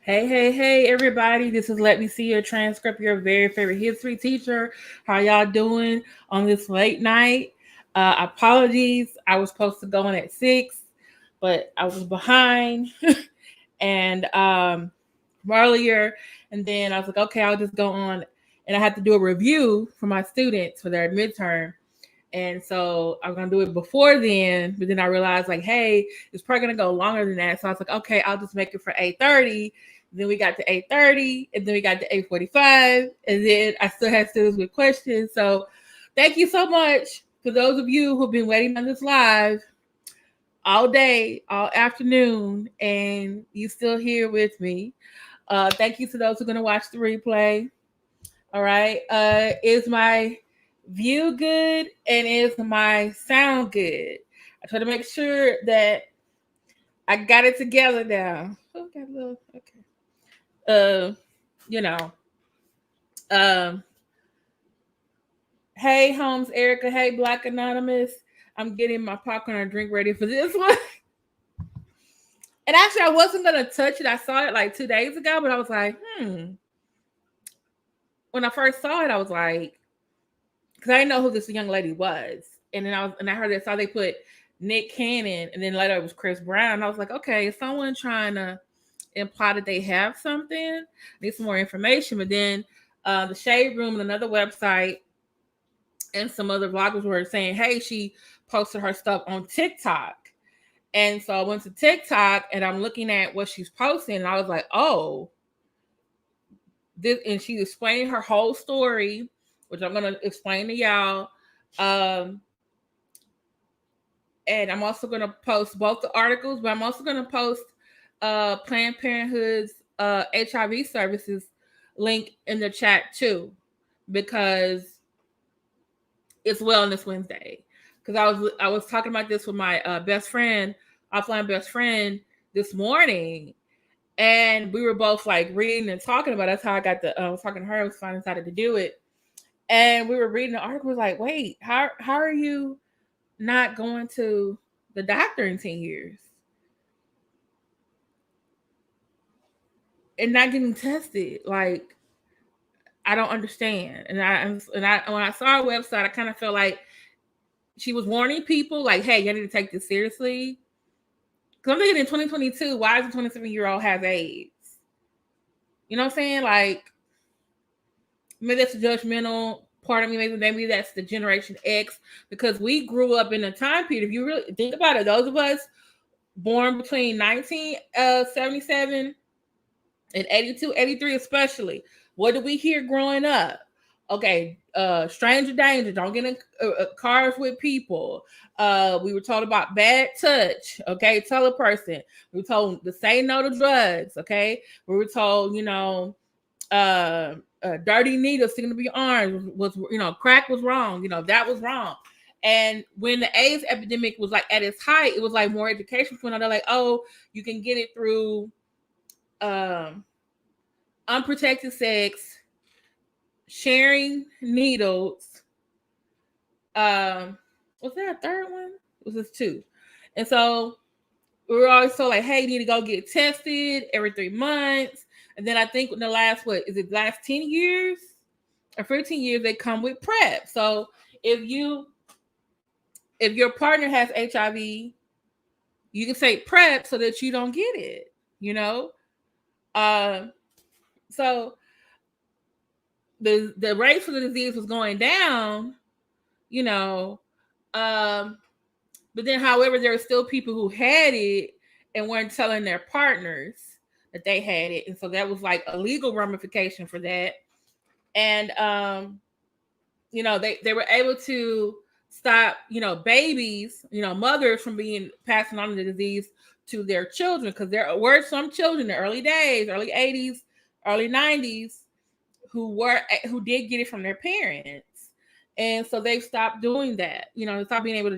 Hey, everybody. This is Let Me See Your Transcript, your very favorite history teacher. How y'all doing on this late night? Apologies. I was supposed to go in at 6, but I was behind and from earlier. And then I was like, okay, I'll just go on. And I had to do a review for my students for their midterm. And so I was gonna do it before then, but then I realized like, hey, it's probably gonna go longer than that. So I was like, okay, I'll just make it for 8:30. Then we got to 8:30, and then we got to 8:45, and then I still had students with questions. So thank you so much for those of you who've been waiting on this live all day, all afternoon, and you still here with me. Thank you to those who are gonna watch the replay. All right. Is my view good and is my sound good? I try to make sure that I got it together now. Oh, got a little okay. You know. Um, hey Holmes Erica, hey Black Anonymous. I'm getting my popcorn and drink ready for this one. And actually I wasn't gonna touch it. I saw it like 2 days ago, but I was like, when I first saw it, I was like, because I didn't know who this young lady was, and then I heard I saw they put Nick Cannon, and then later it was Chris Brown. And I was like, okay, is someone trying to imply that they have something? Need some more information. But then the Shade Room and another website and some other vloggers were saying, hey, she posted her stuff on TikTok. And so I went to TikTok and I'm looking at what she's posting, and I was like, oh, this, and she's explaining her whole story, which I'm gonna explain to y'all. And I'm also gonna post both the articles, but I'm also gonna post Planned Parenthood's HIV services link in the chat too, because it's Wellness Wednesday. Because I was talking about this with my offline best friend this morning, and we were both like reading and talking about it. That's how I got I was talking to her. I was finally decided to do it. And we were reading the article. Was like, wait, how are you not going to the doctor in 10 years and not getting tested? Like, I don't understand. And I when I saw her website, I kind of felt like she was warning people, like, hey, you need to take this seriously. Because I'm thinking in 2022, why does a 27-year-old have AIDS? You know what I'm saying? Like, maybe that's a judgmental part of me. Maybe that's the Generation X, because we grew up in a time period. If you really think about it, those of us born between 1977 and 82, 83 especially, what did we hear growing up? Okay, stranger danger, don't get in cars with people. We were told about bad touch. Okay, tell a person. We were told to say no to drugs. Okay, we were told, dirty needles sticking to your arms was, crack was wrong. That was wrong. And when the AIDS epidemic was like at its height, it was like more education for them. They're like, oh, you can get it through unprotected sex, sharing needles. Was there a third one? It was just 2. And so we were always told like, hey, you need to go get tested every 3 months. And then I think in the last 10 years or 15 years, they come with PrEP. So if your partner has HIV, you can take PrEP so that you don't get it, So the rate for the disease was going down, but then, however, there were still people who had it and weren't telling their partners that they had it. And so that was like a legal ramification for that. And, they were able to stop, babies, mothers from passing on the disease to their children. Because there were some children in the early days, early 80s, early 90s, who did get it from their parents. And so they've stopped doing that. They've been able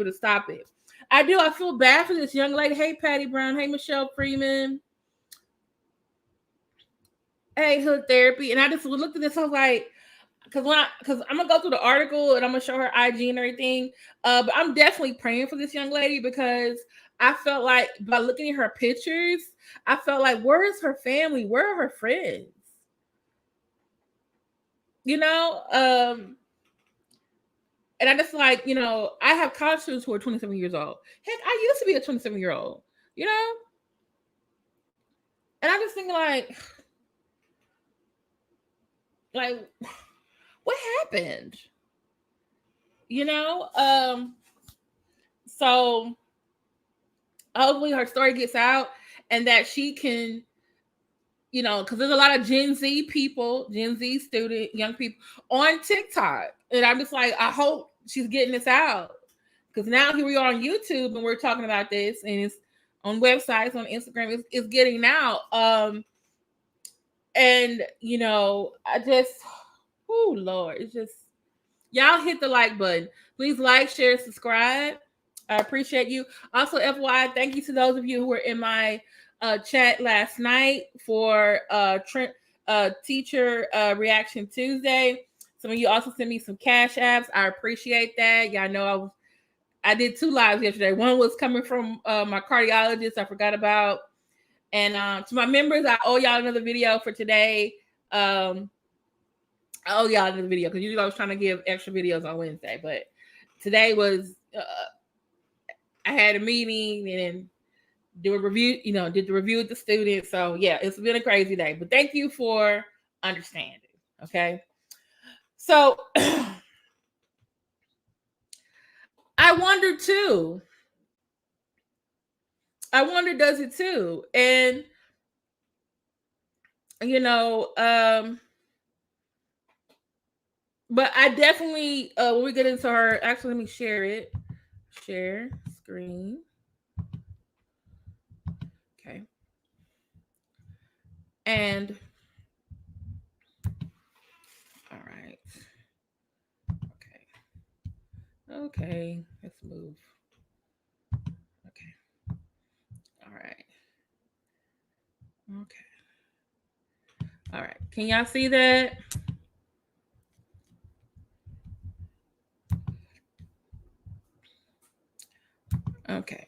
to stop it. I feel bad for this young lady. Hey, Patty Brown. Hey, Michelle Freeman. Hey, Hood Therapy. And I just looked at this. I was like, because I'm gonna go through the article and I'm gonna show her IG and everything. But I'm definitely praying for this young lady, because I felt like by looking at her pictures, I felt like, where is her family? Where are her friends? You know, and I just like, you know, I have college students who are 27 years old. Heck, I used to be a 27-year-old, you know? And I'm just thinking like, what happened? You know? So hopefully her story gets out and that she can, you know, because there's a lot of Gen Z people, Gen Z student, young people on TikTok. And I'm just like, I hope she's getting this out. Because now here we are on YouTube and we're talking about this and it's on websites, on Instagram, it's getting out. And you know, I just, oh Lord, it's just, y'all hit the like button. Please like, share, subscribe. I appreciate you. Also, FYI, thank you to those of you who were in my chat last night for Teacher Reaction Tuesday. Some of you also sent me some cash apps. I appreciate that. Y'all know I did 2 lives yesterday. One was coming from my cardiologist I forgot about. And to my members, I owe y'all another video for today. I owe y'all another video because usually I was trying to give extra videos on Wednesday. But today was, I had a meeting and do a review, you know, did the review with the students. So yeah, it's been a crazy day. But thank you for understanding. Okay. So I wonder too. I wonder does it too. And you know, but I definitely when we get into her, actually let me share it. Share screen. Okay. And all right. Okay. Let's move. Okay. All right. Okay. All right. Can y'all see that? Okay.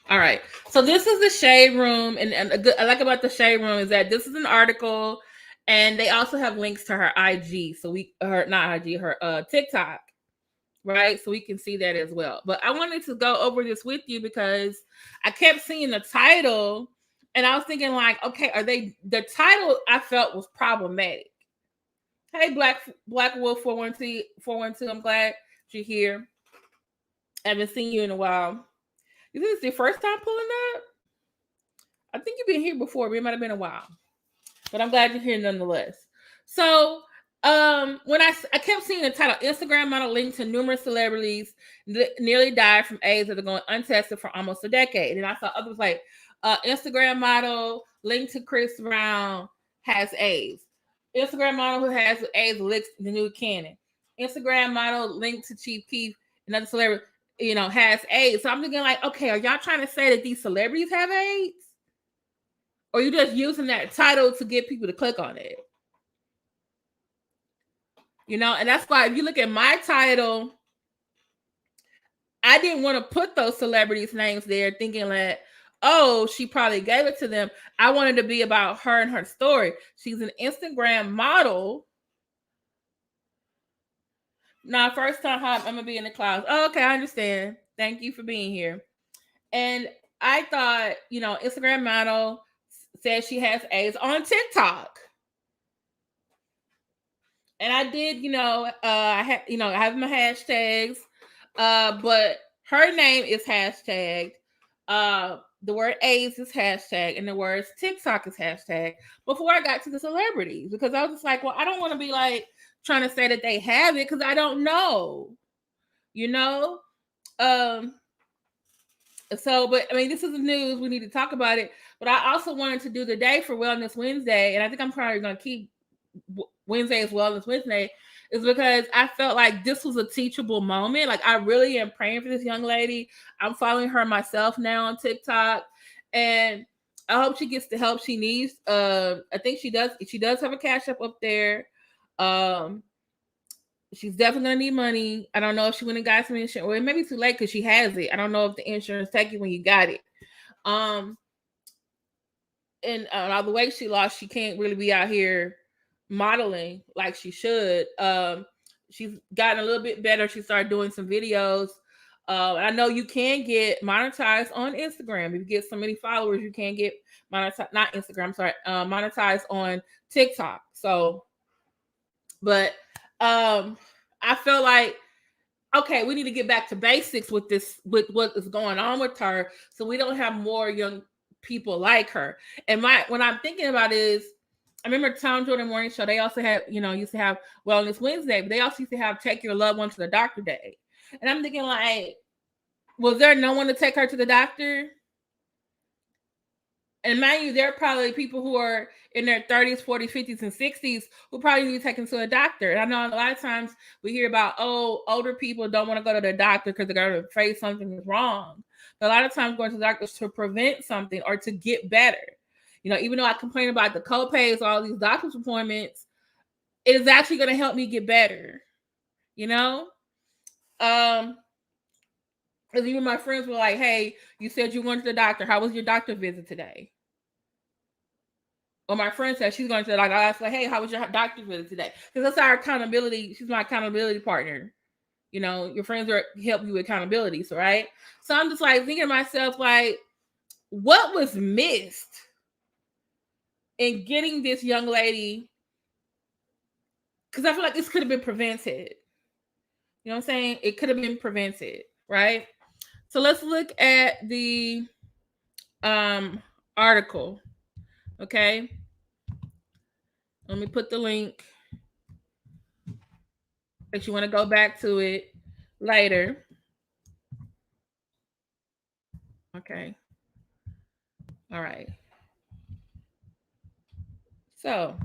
All right. So this is the shade room, and I like about the shade room is that this is an article, and they also have links to her IG. So her not IG, her TikTok, right? So we can see that as well. But I wanted to go over this with you because I kept seeing the title, and I was thinking like, okay, the title I felt was problematic. Hey, Black Wolf 412, I'm glad you're here. I haven't seen you in a while. Is this your first time pulling up? I think you've been here before, but it might have been a while. But I'm glad you're here nonetheless. So when I kept seeing the title, Instagram model linked to numerous celebrities nearly died from AIDS that are going untested for almost a decade. And I saw others like Instagram model linked to Chris Brown has AIDS. Instagram model who has AIDS leaks the new canon. Instagram model linked to Chief Keef, another celebrity, you know, has AIDS. So I'm thinking like, okay, are y'all trying to say that these celebrities have AIDS? Or you just using that title to get people to click on it? You know, and that's why if you look at my title, I didn't want to put those celebrities' names there thinking that, oh, she probably gave it to them. I wanted to be about her and her story. She's an Instagram model. Now, first time I'm gonna be in the clouds. Oh, okay, I understand. Thank you for being here. And I thought, you know, Instagram model says she has AIDS on TikTok. And I did, you know, I have my hashtags, but her name is hashtag. The word AIDS is hashtag, and the words TikTok is hashtag. Before I got to the celebrities, because I was just like, well, I don't want to be like trying to say that they have it because I don't know, you know. So, but I mean, this is the news. We need to talk about it. But I also wanted to do the day for Wellness Wednesday, and I think I'm probably going to keep Wednesday as Wellness Wednesday, is because I felt like this was a teachable moment. Like I really am praying for this young lady. I'm following her myself now on TikTok, and I hope she gets the help she needs. I think she does. She does have a cash up there. She's definitely gonna need money. I don't know if she went and got some insurance, or it may be too late because she has it. I don't know if the insurance take you when you got it. And the weight she lost, she can't really be out here modeling like she should. She's gotten a little bit better. She started doing some videos. I know you can get monetized on Instagram. If you get so many followers, you can get monetized, not Instagram, sorry, monetized on TikTok. So, but I feel like, okay, we need to get back to basics with this, with what is going on with her, so we don't have more young people like her. And when I'm thinking about it is, I remember Tom Jordan Morning Show. They also had, used to have Wellness Wednesday, but they also used to have Take Your Loved One to the Doctor Day. And I'm thinking, like, was there no one to take her to the doctor? And mind you, there are probably people who are in their 30s, 40s, 50s, and 60s who probably need to take them to a doctor. And I know a lot of times we hear about, older people don't want to go to the doctor because they're going to afraid something is wrong. But a lot of times going to the doctor is to prevent something or to get better. Even though I complain about the co-pays, all these doctor's appointments, it is actually going to help me get better. Because even my friends were like, hey, you said you went to the doctor. How was your doctor visit today? Or my friend said she's going to the doctor. I asked, like, hey, how was your doctor visit today? Because that's our accountability. She's my accountability partner. Your friends are help you with accountability. So, right? So I'm just like thinking to myself, like, what was missed in getting this young lady? Because I feel like this could have been prevented. You know what I'm saying? It could have been prevented, right? So let's look at the article. Okay. Let me put the link. If you want to go back to it later. Okay. All right. So,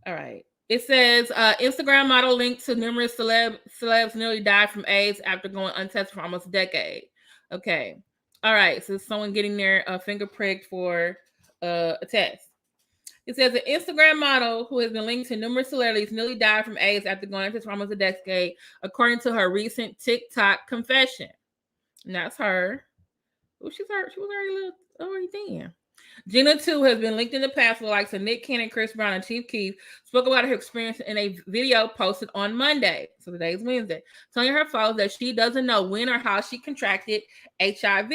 all right. It says Instagram model linked to numerous celebs nearly died from AIDS after going untested for almost a decade. Okay. All right. So someone getting their finger pricked for a test. It says an Instagram model who has been linked to numerous celebrities nearly died from AIDS after going untested for almost a decade, according to her recent TikTok confession. And that's her. Oh, she was already thin. Gena Tew has been linked in the past with the likes of Nick Cannon, Chris Brown, and Chief Keef. Spoke about her experience in a video posted on Monday. So today's Wednesday. Telling her followers that she doesn't know when or how she contracted HIV,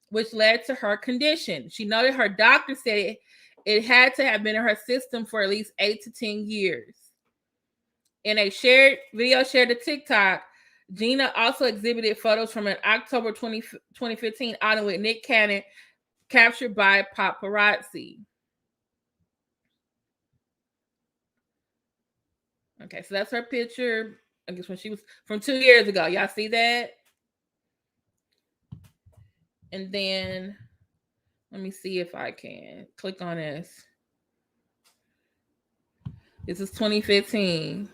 which led to her condition. She noted her doctor said it had to have been in her system for at least 8 to 10 years. In a video shared to TikTok, Gena also exhibited photos from an October 2015 outing with Nick Cannon captured by paparazzi. Okay, so that's her picture. I guess when she was from 2 years ago. Y'all see that? And then let me see if I can click on this. This is 2015.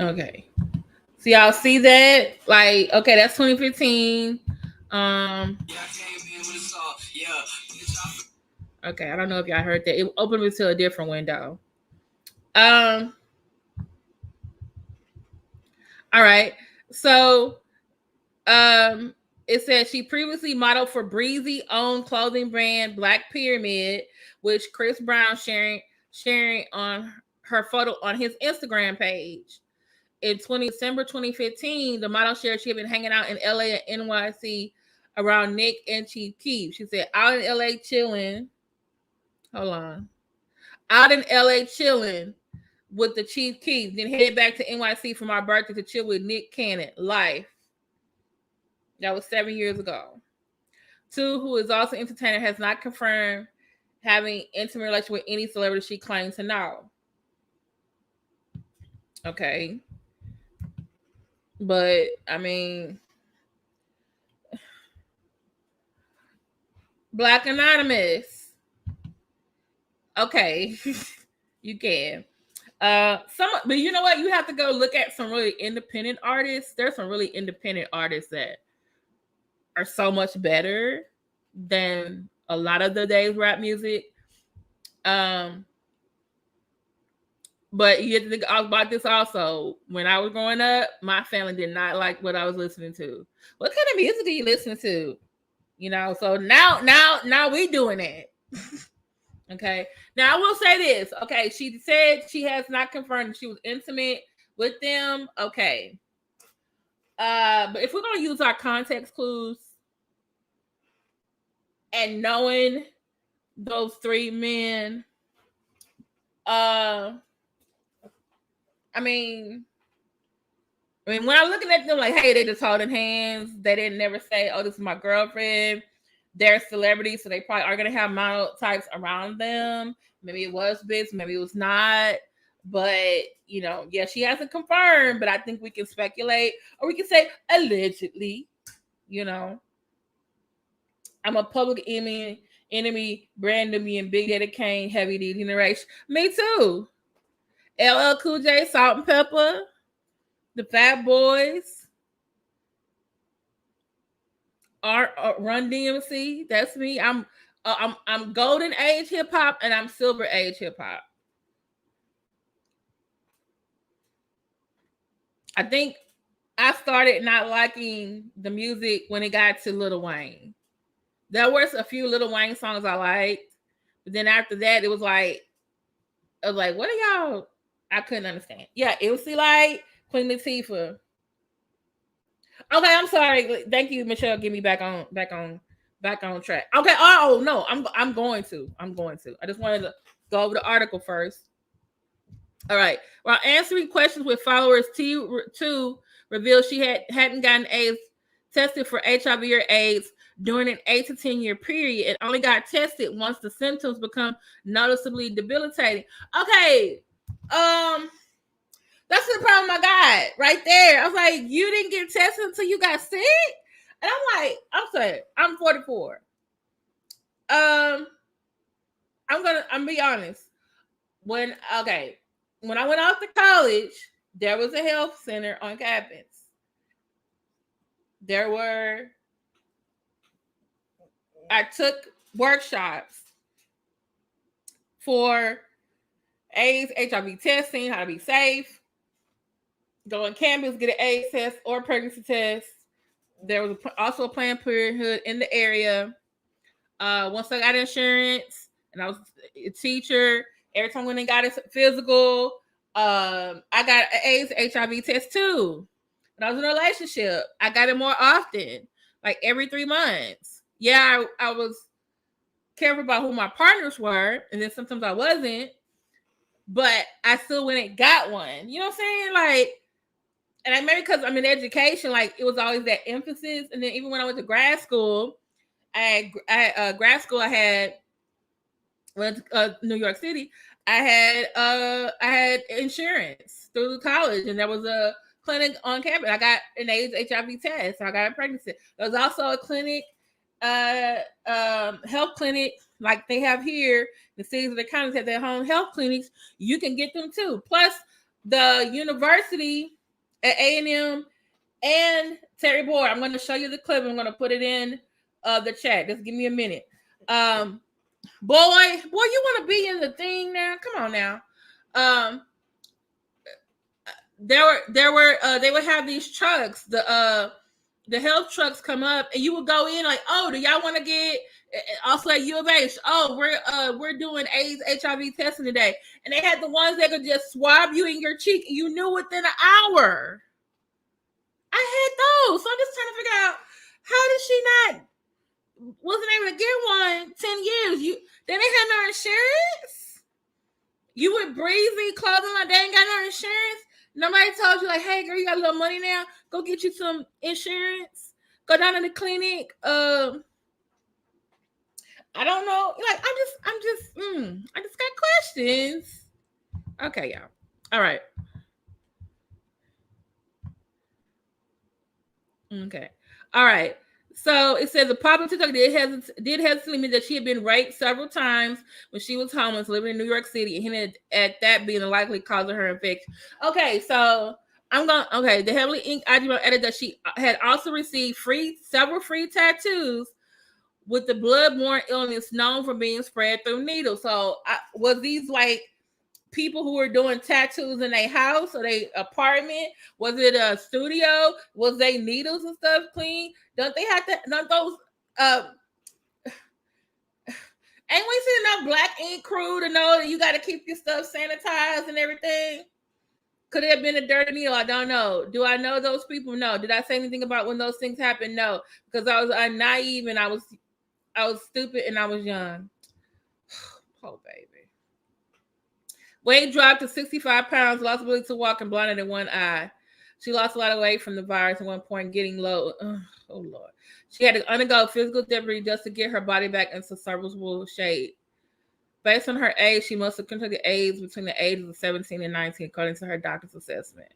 Okay. So y'all see that? Like, okay, that's 2015. Okay, I don't know if y'all heard that. It opened me to a different window. All right. So it says she previously modeled for Breezy owned clothing brand Black Pyramid, which Chris Brown sharing on her photo on his Instagram page. In December 2015, the model shared she had been hanging out in LA and NYC around Nick and Chief Keef. She said, out in LA chilling. Hold on. Out in LA chilling with the Chief Keef. Then headed back to NYC for my birthday to chill with Nick Cannon. Life. That was 7 years ago. Tew, who is also an entertainer, has not confirmed having intimate relation with any celebrity she claims to know. Okay. But, I mean, Black Anonymous. Okay. You can. But you know what? You have to go look at some really independent artists. There's some really independent artists that are so much better than a lot of the days rap music. But you have to think about this also. When I was growing up, my family did not like what I was listening to. What kind of music are you listening to? You know, so now we doing it. Okay. Now I will say this. Okay, she said she has not confirmed she was intimate with them. Okay. But if we're gonna use our context clues and knowing those three men, I mean, when I'm looking at them like, hey, they just holding hands. They didn't never say, oh, this is my girlfriend. They're celebrities, so they probably are going to have model types around them. Maybe it was Biz, maybe it was not. But, you know, yeah, she hasn't confirmed, but I think we can speculate, or we can say allegedly, you know. I'm a public enemy, Brand New and Big Daddy Kane, Heavy D Generation. Me too. LL Cool J, Salt and Pepper, the Fat Boys, Run DMC. That's me. I'm golden age hip hop and I'm silver age hip hop. I think I started not liking the music when it got to Lil Wayne. There was a few Lil Wayne songs I liked, but then after that, it was like, what are y'all? I couldn't understand. Yeah, it was like Queen Latifah. Okay, I'm sorry. Thank you, Michelle. Get me back on track. Okay. Oh no, I'm going to. I just wanted to go over the article first. All right. While answering questions with followers, Tew revealed she hadn't gotten AIDS tested for HIV or AIDS during an 8 to 10 year period and only got tested once the symptoms become noticeably debilitating. Okay. That's the problem I got right there. I was like, you didn't get tested until you got sick? And I'm like, I'm sorry, I'm 44. I'm be honest. When I went off to college, there was a health center on campus. I took workshops for AIDS, HIV testing, how to be safe, go on campus, get an AIDS test or pregnancy test. There was also a Planned Parenthood in the area. Once I got insurance and I was a teacher, every time when I got a physical, I got an AIDS HIV test too. When I was in a relationship, I got it more often, like every 3 months. Yeah, I was careful about who my partners were, and then sometimes I wasn't, but I still went and got one. You know what I'm saying? Like, and I maybe because I'm in education, like it was always that emphasis. And then even when I went to grad school, I went to New York City. I had insurance through college, and there was a clinic on campus. I got an AIDS HIV test. So I got a pregnancy. There was also a clinic, health clinic like they have here. The cities of the counties have their home health clinics. You can get them too. Plus, the university at A&M and Terry Boyd. I'm going to show you the clip. I'm going to put it in the chat. Just give me a minute. Boy, you want to be in the thing now? Come on now. They would have these trucks, the health trucks come up, and you would go in like, oh, do y'all want to get also at U of H? Oh, we're doing AIDS HIV testing today, and they had the ones that could just swab you in your cheek, and you knew within an hour. I had those, so I'm just trying to figure out how did she not wasn't able to get one 10 years. They didn't have no insurance. You with Breezy clothing like they ain't got no insurance. Nobody told you like, hey girl, you got a little money now. Go get you some insurance. go down to the clinic. I don't know. Like I just got questions. Okay, y'all. All right. Okay. All right. So it says the popular TikTok did hesitate admit that she had been raped several times when she was homeless, living in New York City, and hinted at that being the likely cause of her infection. Okay, so the heavily inked IG added that she had also received several free tattoos with the blood-borne illness known for being spread through needles. So was these like people who were doing tattoos in their house or their apartment? Was it a studio? Was they needles and stuff clean? Don't they have to? Don't those? Ain't we seen enough black ink crew to know that you got to keep your stuff sanitized and everything? Could it have been a dirty needle? I don't know. Do I know those people? No. Did I say anything about when those things happened? No, because I was naive and I was stupid and I was young. Oh baby. Weight dropped to 65 pounds, lost ability to walk, and blinded in one eye. She lost a lot of weight from the virus at one point, getting low. Oh, Lord. She had to undergo physical therapy just to get her body back into serviceable shape. Based on her age, she must have contracted AIDS between the ages of 17 and 19, according to her doctor's assessment.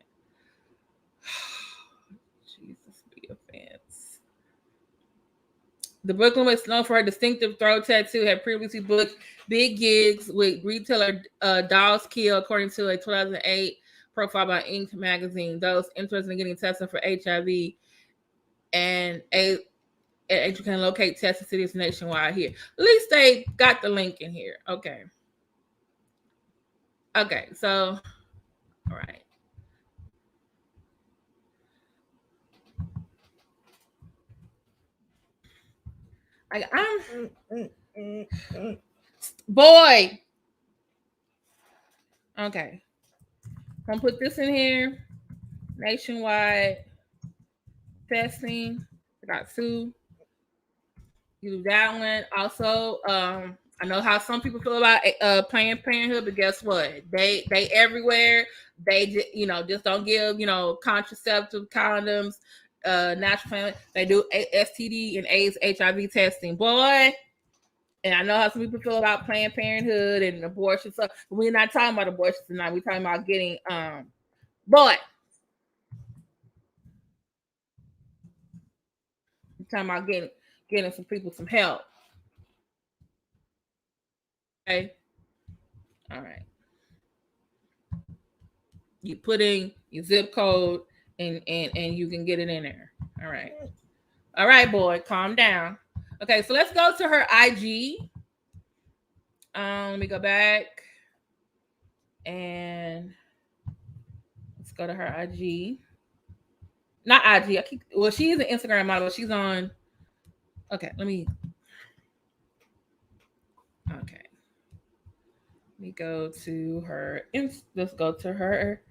Jesus be offense. The Brooklyn was known for her distinctive throat tattoo, had previously booked big gigs with retailer Dolls Kill, according to a 2008 profile by Inc. magazine. Those interested in getting tested for HIV and AIDS, you can locate testing cities nationwide here. At least they got the link in here. Okay. Okay, so, all right. Boy. Okay. I'm gonna put this in here. Nationwide testing. I got Sue. You do that one. Also, I know how some people feel about Planned Parenthood, but guess what? They everywhere. They just don't give contraceptive condoms, natural family. They do STD and AIDS, HIV testing, boy. And I know how some people feel about Planned Parenthood and abortion stuff. But we're not talking about abortion tonight. We're talking about getting boy. We're talking about getting some people some help. Okay. All right. You put in your zip code and you can get it in there. All right. All right, boy, calm down. Okay, so let's go to her IG. Let me go back and let's go to her IG. Not IG. She's an Instagram model. She's on. Okay, let me. Okay. Let me go to her. Let's go to her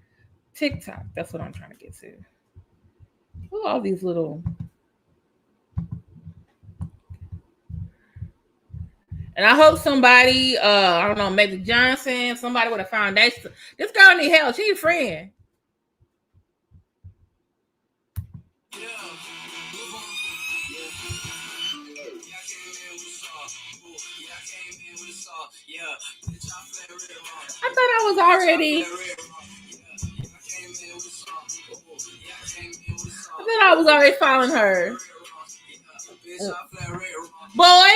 TikTok. That's what I'm trying to get to. Oh, all these little. And I hope somebody, I don't know, maybe Johnson, somebody with a foundation. This girl need help. She a friend. I thought I was already. I thought I was already following her. Boy.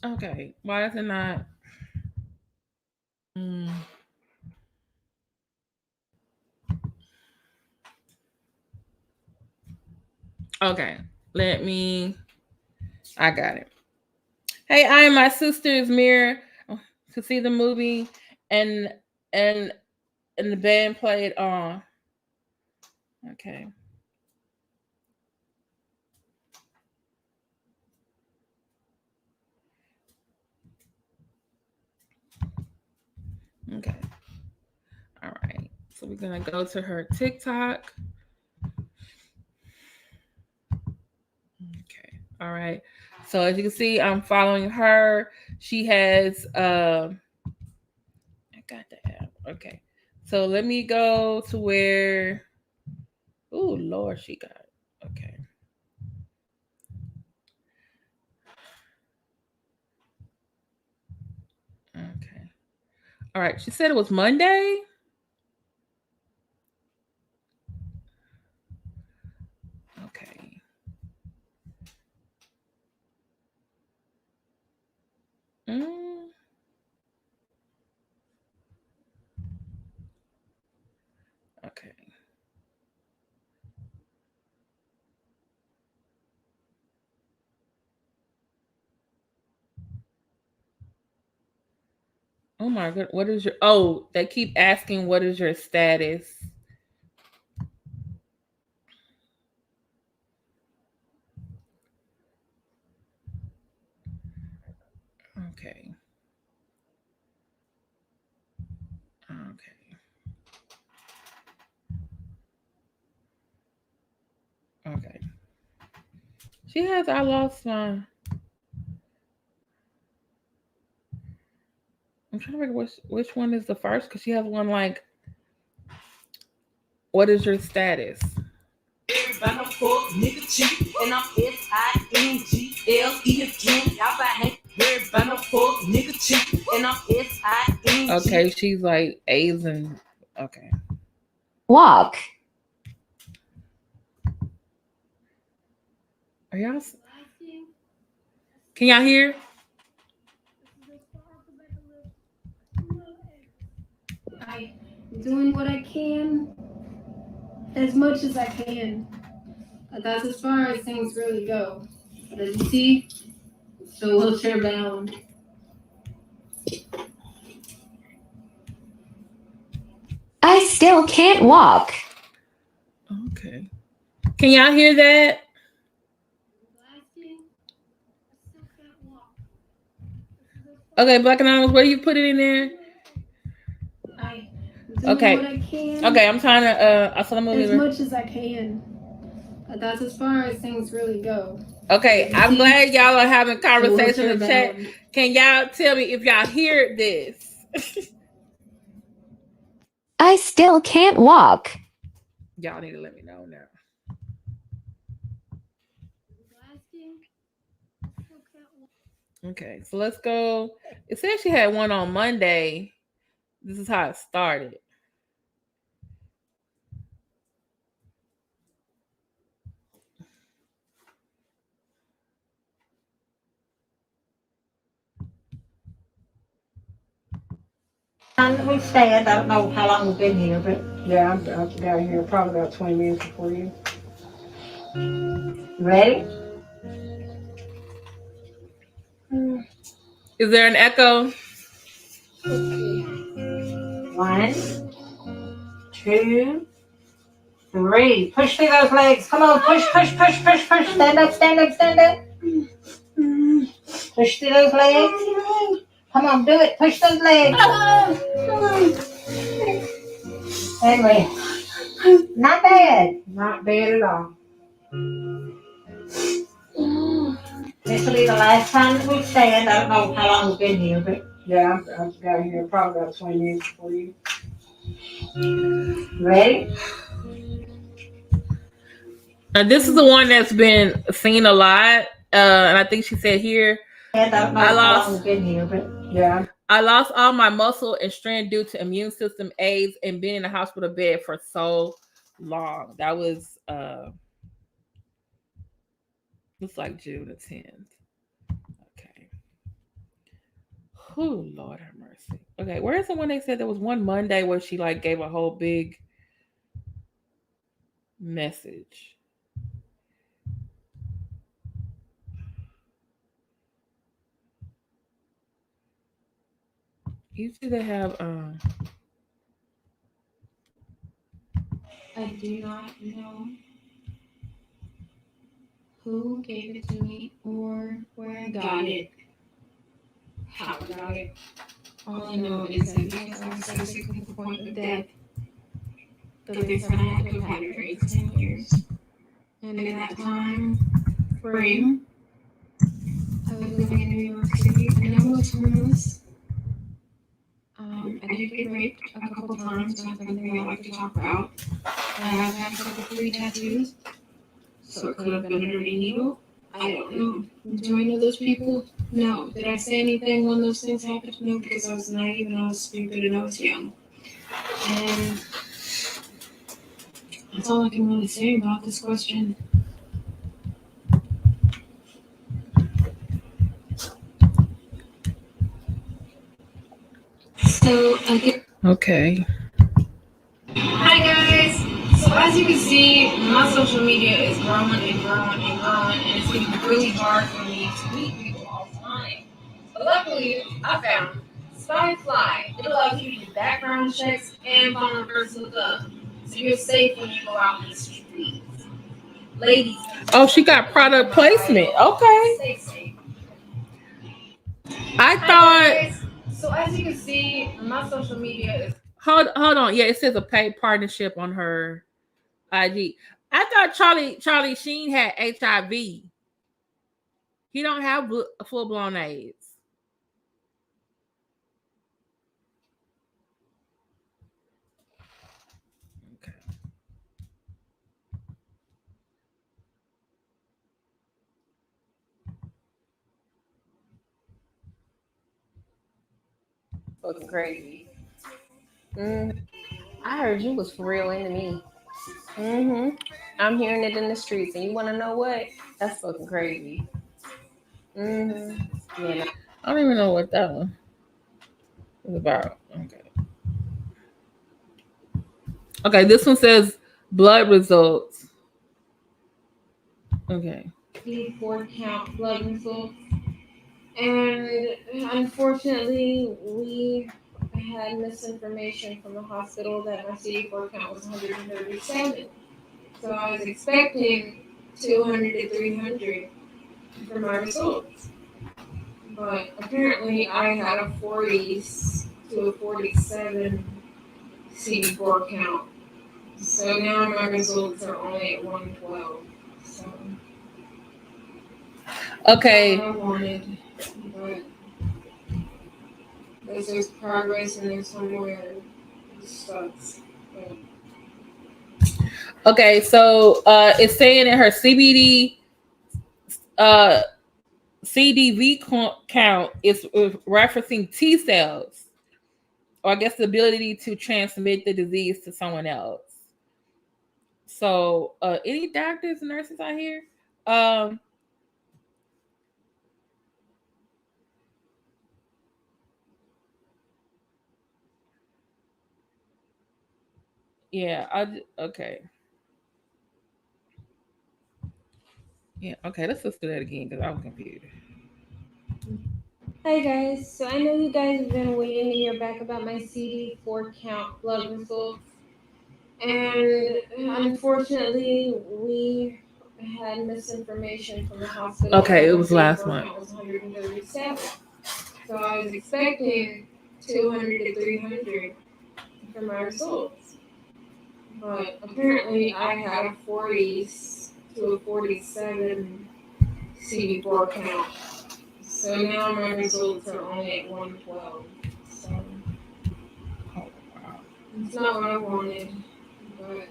Okay, why is it not? Okay, I got it. Hey, I and my sister's mirror to see the movie, and and and the band played on. Okay. Okay. All right. So we're gonna go to her TikTok. Okay. All right. So as you can see, I'm following her. She has I got the app. Okay. So let me go to where oh Lord, she got it. Okay. Okay. All right. She said it was Monday. Okay. Mm, okay. Oh my god. What is your they keep asking what is your status? Okay. Okay. Okay. She has I lost my I'm trying to figure which one is the first because she has one like what is your status? Everybody know fuck nigga cheat, and I'm SINGLE again. Y'all hate. Everybody know fuck nigga cheat, and I'm SING. Okay, she's like A's and okay. Walk. Are y'all? Can y'all hear? I'm doing what I can, as much as I can. But that's as far as things really go. But as you see, it's still wheelchair bound. I still can't walk. Okay. Can y'all hear that? Okay, Black Anonymous, where you put it in there? Okay. What I can, okay, I'm trying to I saw the movie. As much as I can. But that's as far as things really go. Okay, I'm glad y'all are having conversation in the chat. Can y'all tell me if y'all hear this? I still can't walk. Y'all need to let me know now. Okay, so let's go. It says she had one on Monday. This is how it started. Time we stand, I don't know how long we've been here, but yeah, I've got here probably about 20 minutes before you. Ready? Is there an echo? Okay. 1, 2, 3. Push through those legs. Come on, push, push, push, push, push. Stand up, stand up, stand up. Push through those legs. Come on, do it. Push those legs. Anyway, not bad. Not bad at all. This will be the last time that we stand. I don't know how long we've been here, but yeah, I've got here probably about 20 minutes before you. Ready? This is the one that's been seen a lot, and I think she said here. I don't know how long we've been here, but yeah. I lost all my muscle and strength due to immune system aids and being in the hospital bed for so long. That was looks like June the 10th. Okay. Oh Lord have mercy. Okay, where's the one they said there was one Monday where she like gave a whole big message? Usually they have I do not know who gave it to me or where I got it. How I got it. All I know is that because I was so sick to the point of death, that they said I had to have had it for 8 to 10 years. And in that time frame, was living in New York City. I know it's homeless. I did get raped a couple times. That's something I like to talk about. I have had a couple free tattoos, so it could have been a dirty needle. I don't know. Do I know those people? No. Did I say anything when those things happened? No, because I was naive and I was stupid and I was young. And that's all I can really say about this question. So I get. Okay. Hi guys! So as you can see, my social media is growing and growing and growing, and it's getting really hard for me to meet people all the time. But luckily, I found Spyfly. It allows you to do background checks and find a person to look up, so you're safe when you go out in the streets. Ladies. Oh, she got product placement. Okay. Stay safe. I Hi thought. guys! So as you can see, my social media is. Hold on. Yeah, it says a paid partnership on her IG. I thought Charlie Sheen had HIV. He don't have full blown AIDS. Okay. Fucking crazy. I heard you was for real into me. I'm hearing it in the streets, and you want to know what? That's fucking crazy. Yeah. I don't even know what that one is about. Okay, this one says blood results. Okay. 4-count blood results. And unfortunately, we had misinformation from the hospital that my CD4 count was 137. So I was expecting 200 to 300 for my results. But apparently, I had a 40 to a 47 CD4 count. So now my results are only at 112. So. Okay. I wanted, but there's progress and there's somewhere it sucks. Okay, so it's saying that her CDV count is referencing T cells, or I guess the ability to transmit the disease to someone else. So, any doctors and nurses out here? Yeah, okay. Yeah, okay, let's do that again because I was confused. Hi guys, so I know you guys have been waiting to hear back about my CD4 count blood results. And unfortunately, we had misinformation from the hospital. Okay, it was last month. It was 137. So I was expecting 200 to 300 for my results. But apparently, I had a 40 to a 47 CD4 count. So now my results are only at 112. So it's not what I wanted, but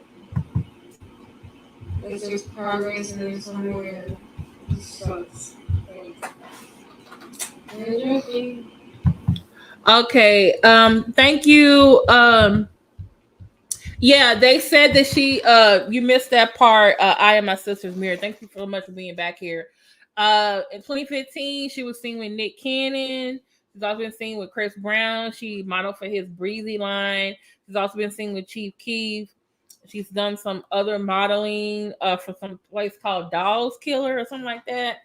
there's progress and there's somewhere it sucks. And joking. Okay. Thank you. Yeah, they said that she you missed that part. I am my sister's mirror. Thank you so much for being back here. In 2015, she was seen with Nick Cannon. She's also been seen with Chris Brown. She modeled for his Breezy line. She's also been seen with Chief Keef. She's done some other modeling for some place called Dolls Killer or something like that.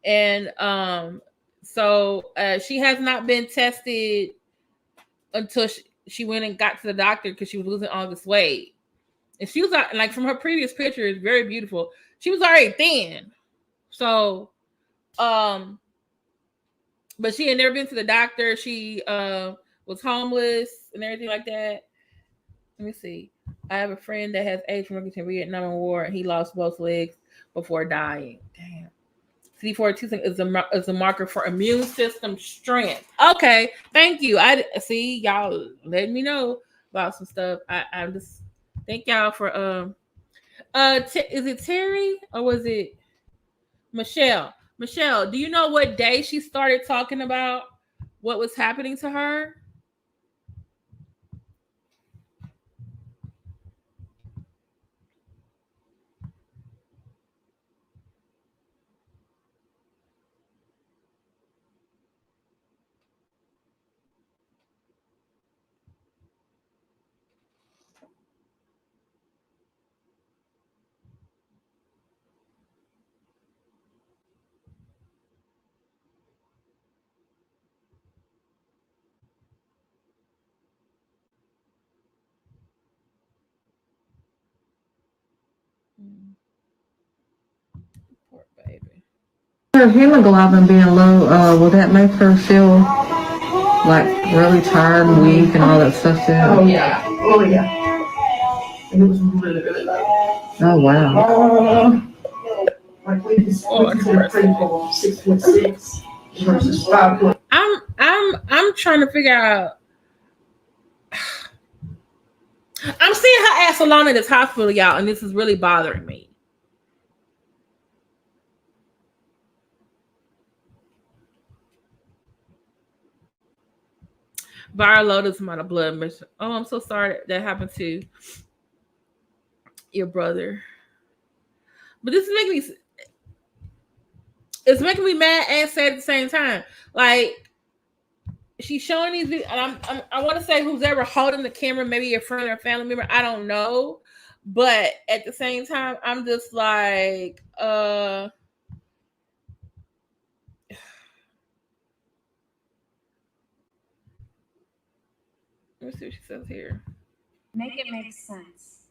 And so she has not been tested until she went and got to the doctor because she was losing all this weight. And she was like, from her previous pictures, very beautiful. She was already thin. So, but she had never been to the doctor. She was homeless and everything like that. Let me see. I have a friend that has AIDS from working in Vietnam War, and he lost both legs. before dying. Damn. CD4 T cell is a marker for immune system strength. Okay, thank you. I see y'all letting me know about some stuff. I'm just thank y'all for is it Terry or was it Michelle? Michelle, do you know what day she started talking about what was happening to her? Poor baby. Her hemoglobin being low, will that make her feel like really tired and weak and all that stuff too? Oh yeah. And it was really, really low. Oh wow. Like we consider critical 6.6 versus 5. I'm trying to figure out. I'm seeing her ass alone in this hospital, y'all, and this is really bothering me. Viral load is amount of blood mission. Oh, I'm so sorry that happened to your brother. But this is making me mad and sad at the same time. Like she's showing these videos, and I want to say who's ever holding the camera, maybe a friend or a family member. I don't know, but at the same time, I'm just like, let me see what she says here. Make it make sense.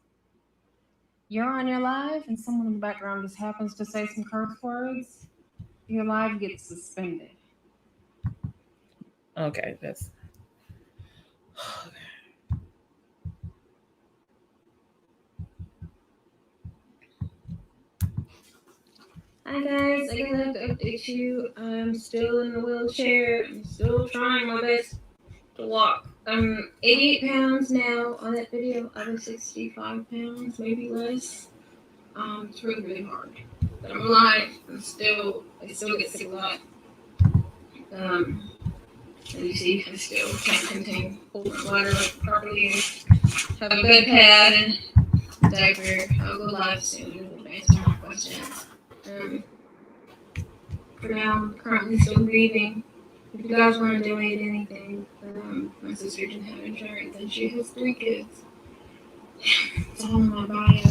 You're on your live and someone in the background just happens to say some curse words, your live gets suspended. Okay, that's. Hi guys, I can have to update you. I'm still in the wheelchair. I'm still trying my best to walk. I'm 88 pounds now on that video. I was 65 pounds, maybe less. It's really, really hard. But I'm alive. I still get sick a lot. As you see, I still can't contain hold my bladder properly. Have a bed pad and diaper. I'll go live soon to answer more questions. For now, I'm currently still grieving. If you guys want to donate anything, my sister didn't have insurance and she has 3 kids. It's all in my bio.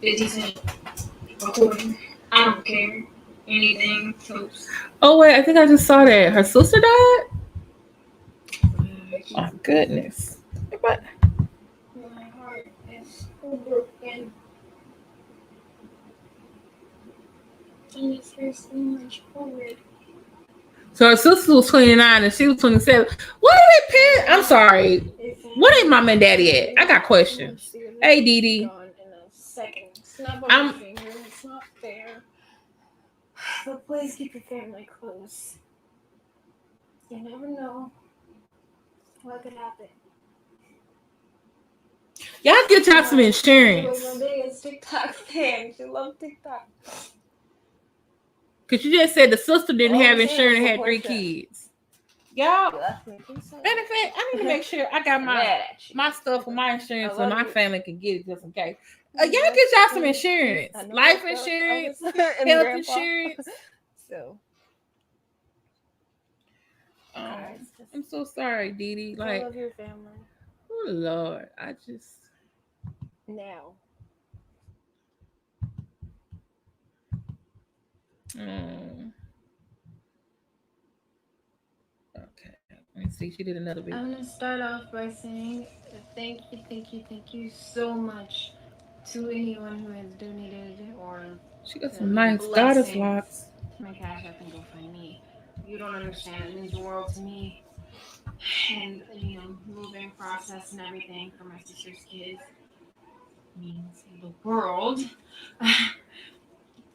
50 cents. Recording. I don't care. Anything helps. Oh wait, I think I just saw that her sister died. Oh goodness! What? My heart is so broken. And it's there's so much forward. So her sister was 29 and she was 27. What are they paying? I'm sorry. What ain't mom and daddy at? I got questions. Hey, Dee Dee. In a second. Snap on my finger. It's not fair. But please keep your family close. You never know what could happen. Y'all get y'all some insurance. She was my biggest TikTok fan. She loved TikTok. Because you just said the sister didn't have insurance and had 3 kids. Y'all, matter of fact, I need to make sure I got my stuff for my insurance so my family can get it just in case. Y'all get y'all some insurance. Life insurance, health insurance. So. I'm so sorry, Dee Dee. Like, I love your family. Oh, Lord. I just. Now. Okay. Let me see. She did another video. I'm going to start off by saying thank you so much to anyone who has donated or. She got some nice goddess locks. My Cash App and GoFundMe. You don't understand. It means the world to me. And, moving process and everything for my sister's kids means the world.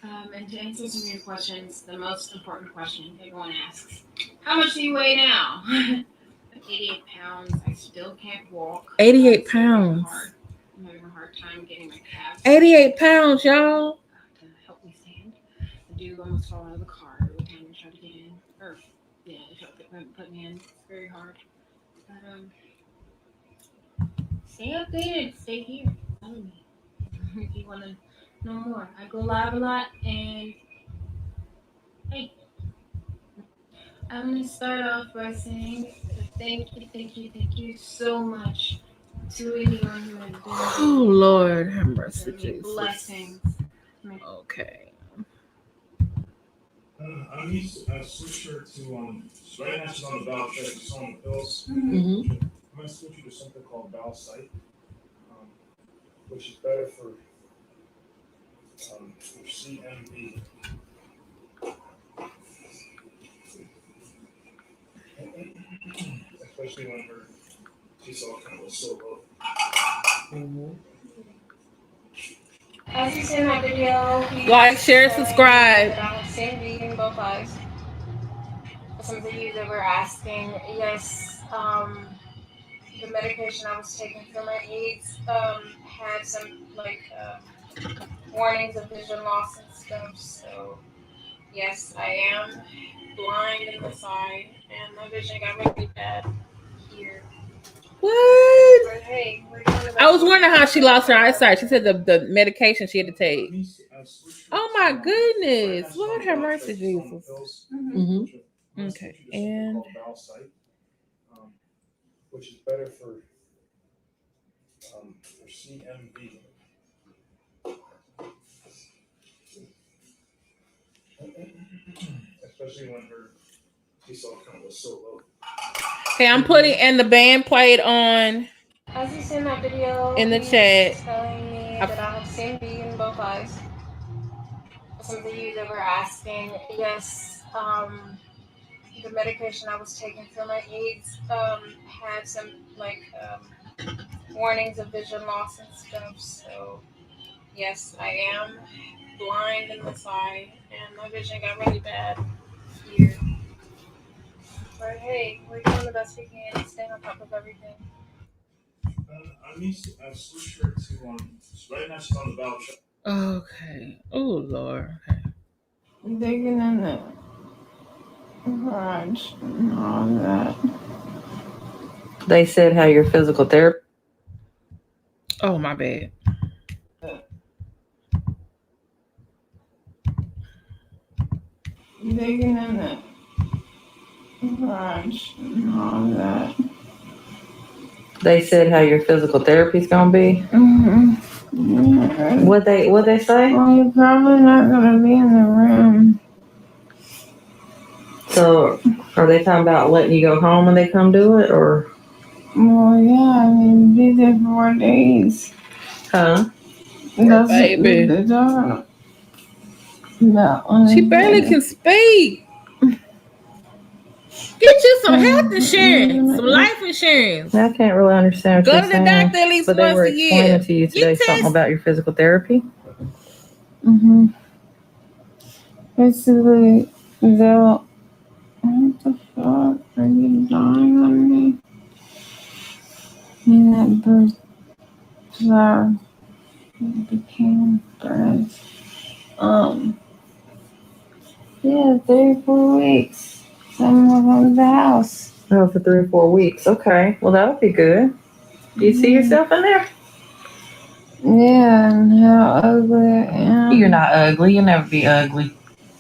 And to answer some of your questions, the most important question everyone asks: how much do you weigh now? 88 pounds. I still can't walk. 88 pounds. I'm having a hard time getting my calves 88 pounds, y'all. to help me stand. I do almost fall out of the car every time I try to get in. Or, yeah, they try to put me in. It's very hard. But, stay updated. Stay here. Follow me if you want to know more. I go live a lot, and hey, I'm going to start off by saying thank you so much to anyone who has been Oh, Lord, have mercy, sent me Jesus. blessings. Okay. I switched her to right now she's on the bowel check, she's on the pills. Mm-hmm. I'm gonna switch you to something called LMSYT, which is better for CMV. Especially when she's all kind of so low. Mm-hmm. As you see in my video, Like, share, subscribe. I have same vegan in both eyes. For some of you that were asking, yes, the medication I was taking for my AIDS had some warnings of vision loss and stuff. So yes, I am blind in this eye, and my vision got really bad here. What? But hey, we're doing the best I was we wondering can. how she lost her eyesight. She said the medication she had to take. Oh my goodness. Lord have mercy, Jesus. Mm-hmm. Okay. And which is better for CMV. Especially when she's all kind of so low. okay, I'm putting and the band played on As you see in that video, in the he's chat. telling me that I have same vegan in both eyes. For some of you that were asking, yes, the medication I was taking for my AIDS had some warnings of vision loss and stuff. So yes, I am blind in this eye, and my vision got really bad here. But hey, we're doing the best we can, staying on top of everything. I switched her to right now she's on the bowel check. Okay. Oh Lord. Okay. Digging in the garage and all that. They said how your physical therapy. Oh my bad. Digging in the garage and all that. They said how your physical therapy's gonna be. Mm-hmm. Yeah. What they say? Well, you're probably not gonna be in the room. So are they talking about letting you go home when they come do it, or? Well, yeah, I mean, be there for 4 days. Huh? That's baby. what they're talking about. She barely can speak. Get you some health insurance, some life insurance. I can't really understand what Go you're to the saying. doctor at least But they once were a year. explaining to you today something about your physical therapy. Mm-hmm. Basically, they'll. What the fuck? Are you dying on me? And that bird flower became birds. Yeah, 3 or 4 weeks. Someone on the house. Oh, for 3 or 4 weeks. Okay. Well, that would be good. Do you see yourself in there? Yeah, and how ugly I am. You're not ugly. You'll never be ugly.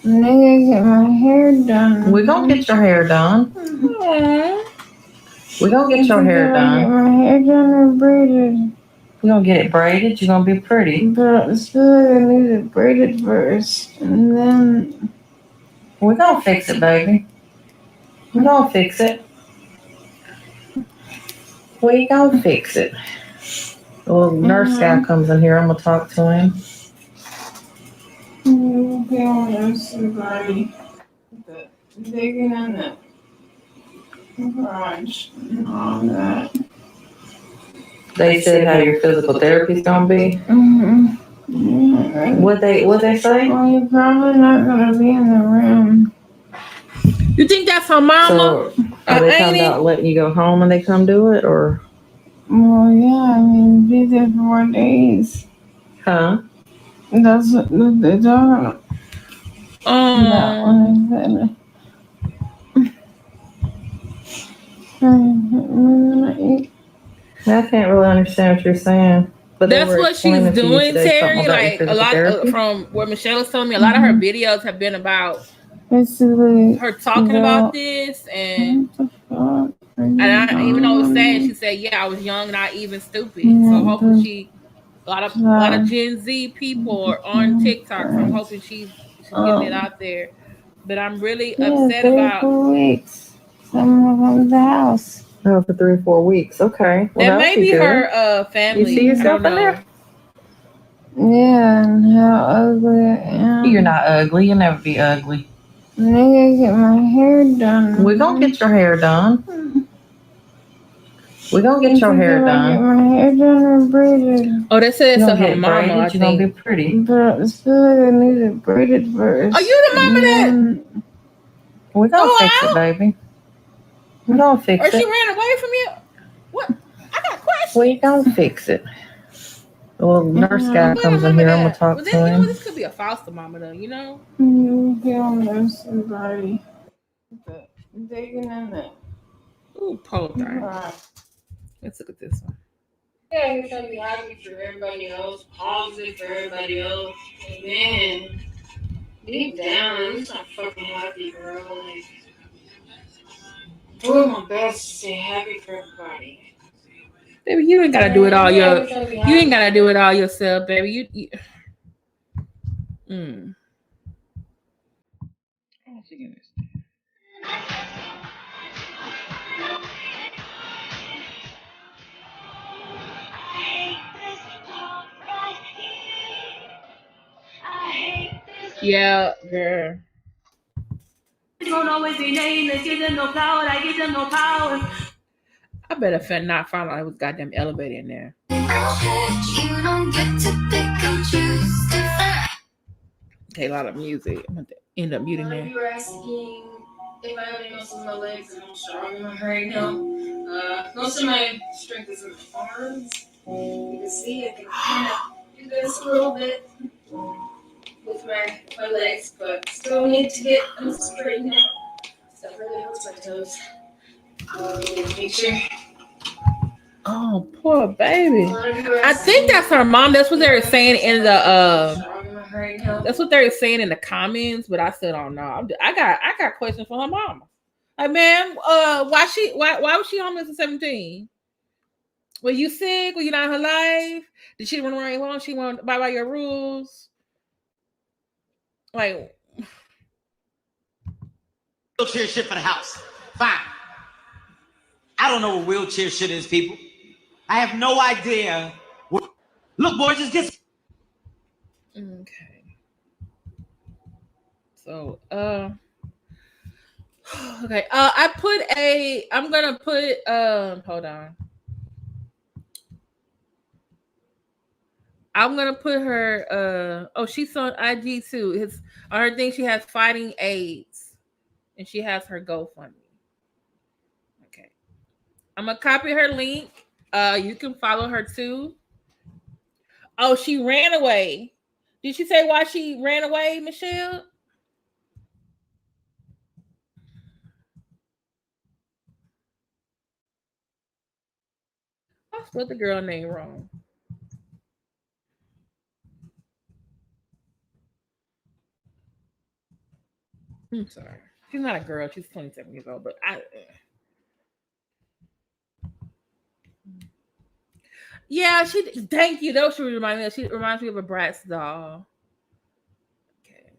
And I gotta get my hair done. We're going to get your hair done. Aww. We're going to get your hair Get done. my hair done or braided. We're going to get it braided. You're going to be pretty. But I feel like I need it braided first. And then. We're going to fix it, baby. We're going to fix it. We going to fix it. The little nurse guy comes in here. I'm going to talk to him. Okay, I'm somebody. Digging in the garage and all that. They said how your physical therapy's going to be. Mm-hmm. What they say? Well, you're probably not gonna be in the room. You think that's her mama? So are they talking about letting you go home when they come do it, or? Well, yeah, I mean, be there for 4 days. Huh? That's what they're talking about when they said it. I can't really understand what you're saying. But that's what she's doing, Terry. Like a lot from what Michelle was telling me, a lot of her videos have been about basically her talking about this, and I, even though it was sad, she said, "Yeah, I was young, naive, and stupid." So hopefully, a lot of Gen Z people are on TikTok. So I'm hoping she's getting it out there. But I'm really upset about 4 weeks. Someone comes to the house. Oh, for 3 or 4 weeks. Okay. Well, that may be her family. You see yourself in there? Yeah, and how ugly I am. You're not ugly. You'll never be ugly. I gotta get my hair done. We're gonna get your hair done. We're gonna get your hair done. Get my hair done or braided. Oh, they said it's her mama. I think. You're gonna be pretty. But I feel like I need it braided first. Are you the mama that? We're gonna fix it, baby. We're gonna fix it. Or she ran away from you? What? I got a question. We're gonna fix it. The little nurse guy comes in here. I'm gonna talk to him. This could be a foster mama, though. You know. You feel somebody digging in there. Ooh, poor thing. Let's look at this one. Yeah, you're trying to be happy for everybody else, positive for everybody else. Man, deep down, I'm just not fucking happy, bro. Like, doing my best to stay happy for everybody. Baby, you ain't gotta do it all you ain't gotta do it all yourself, baby. You Yeah, girl. Don't always be nameless, give them no power, I give them no power. I better not find out it was goddamn elevator in there. Okay, a lot of music. I'm gonna end up muting there. You were asking if I have any muscles in my legs, and I'm strong in my right now. Most of my strength is in my arms. You can see I can kind of do this a little bit with my legs, but still need to get them straightened out. Stuff really hurts my toes. Make sure. Oh, poor baby. I think that's her mom. That's what they were saying in the that's what they were saying in the comments, but I still don't know. I got questions for her mama. Like, man, why was she homeless at 17? Were you sick? Were you not in her life? Did she run around alone? She wanted to abide by your rules? Like, wheelchair shit for the house. Fine. I don't know what wheelchair shit is, people. I have no idea. Look, boy, just get. Okay. So, okay. I'm gonna put hold on. I'm gonna put her she's on IG too. On her thing she has fighting AIDS. And she has her GoFundMe. Okay. I'm gonna copy her link. You can follow her too. Oh, she ran away. Did she say why she ran away, Michelle? I spelled the girl name wrong. I'm sorry. She's not a girl. She's 27 years old. But yeah, thank you. Though she reminds me of a Bratz doll. Okay.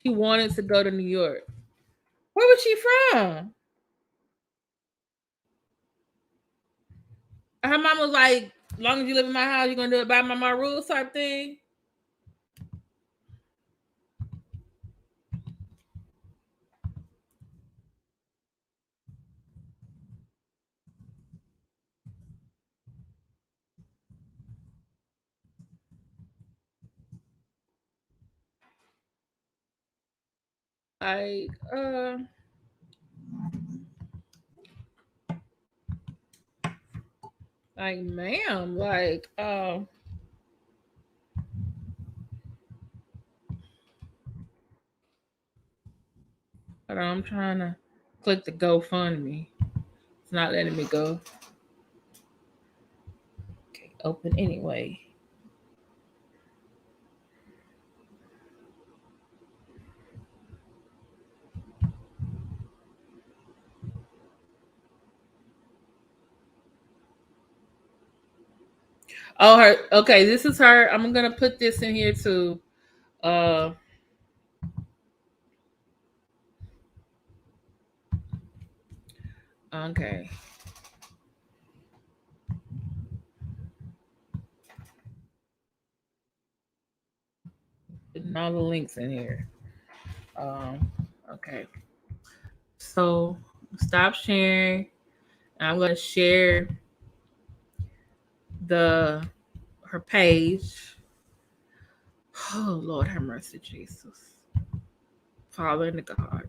She wanted to go to New York. Where was she from? Her mom was like, as long as you live in my house, you're gonna do it by my rules type thing. Like, ma'am, like, hold on, I'm trying to click the GoFundMe. It's not letting me go. Okay, open anyway. Oh, her. Okay, this is her. I'm gonna put this in here too. Uh, okay. Putting all the links in here. Okay. So stop sharing. I'm gonna share the her page. Oh Lord, have mercy, Jesus. Father in the God,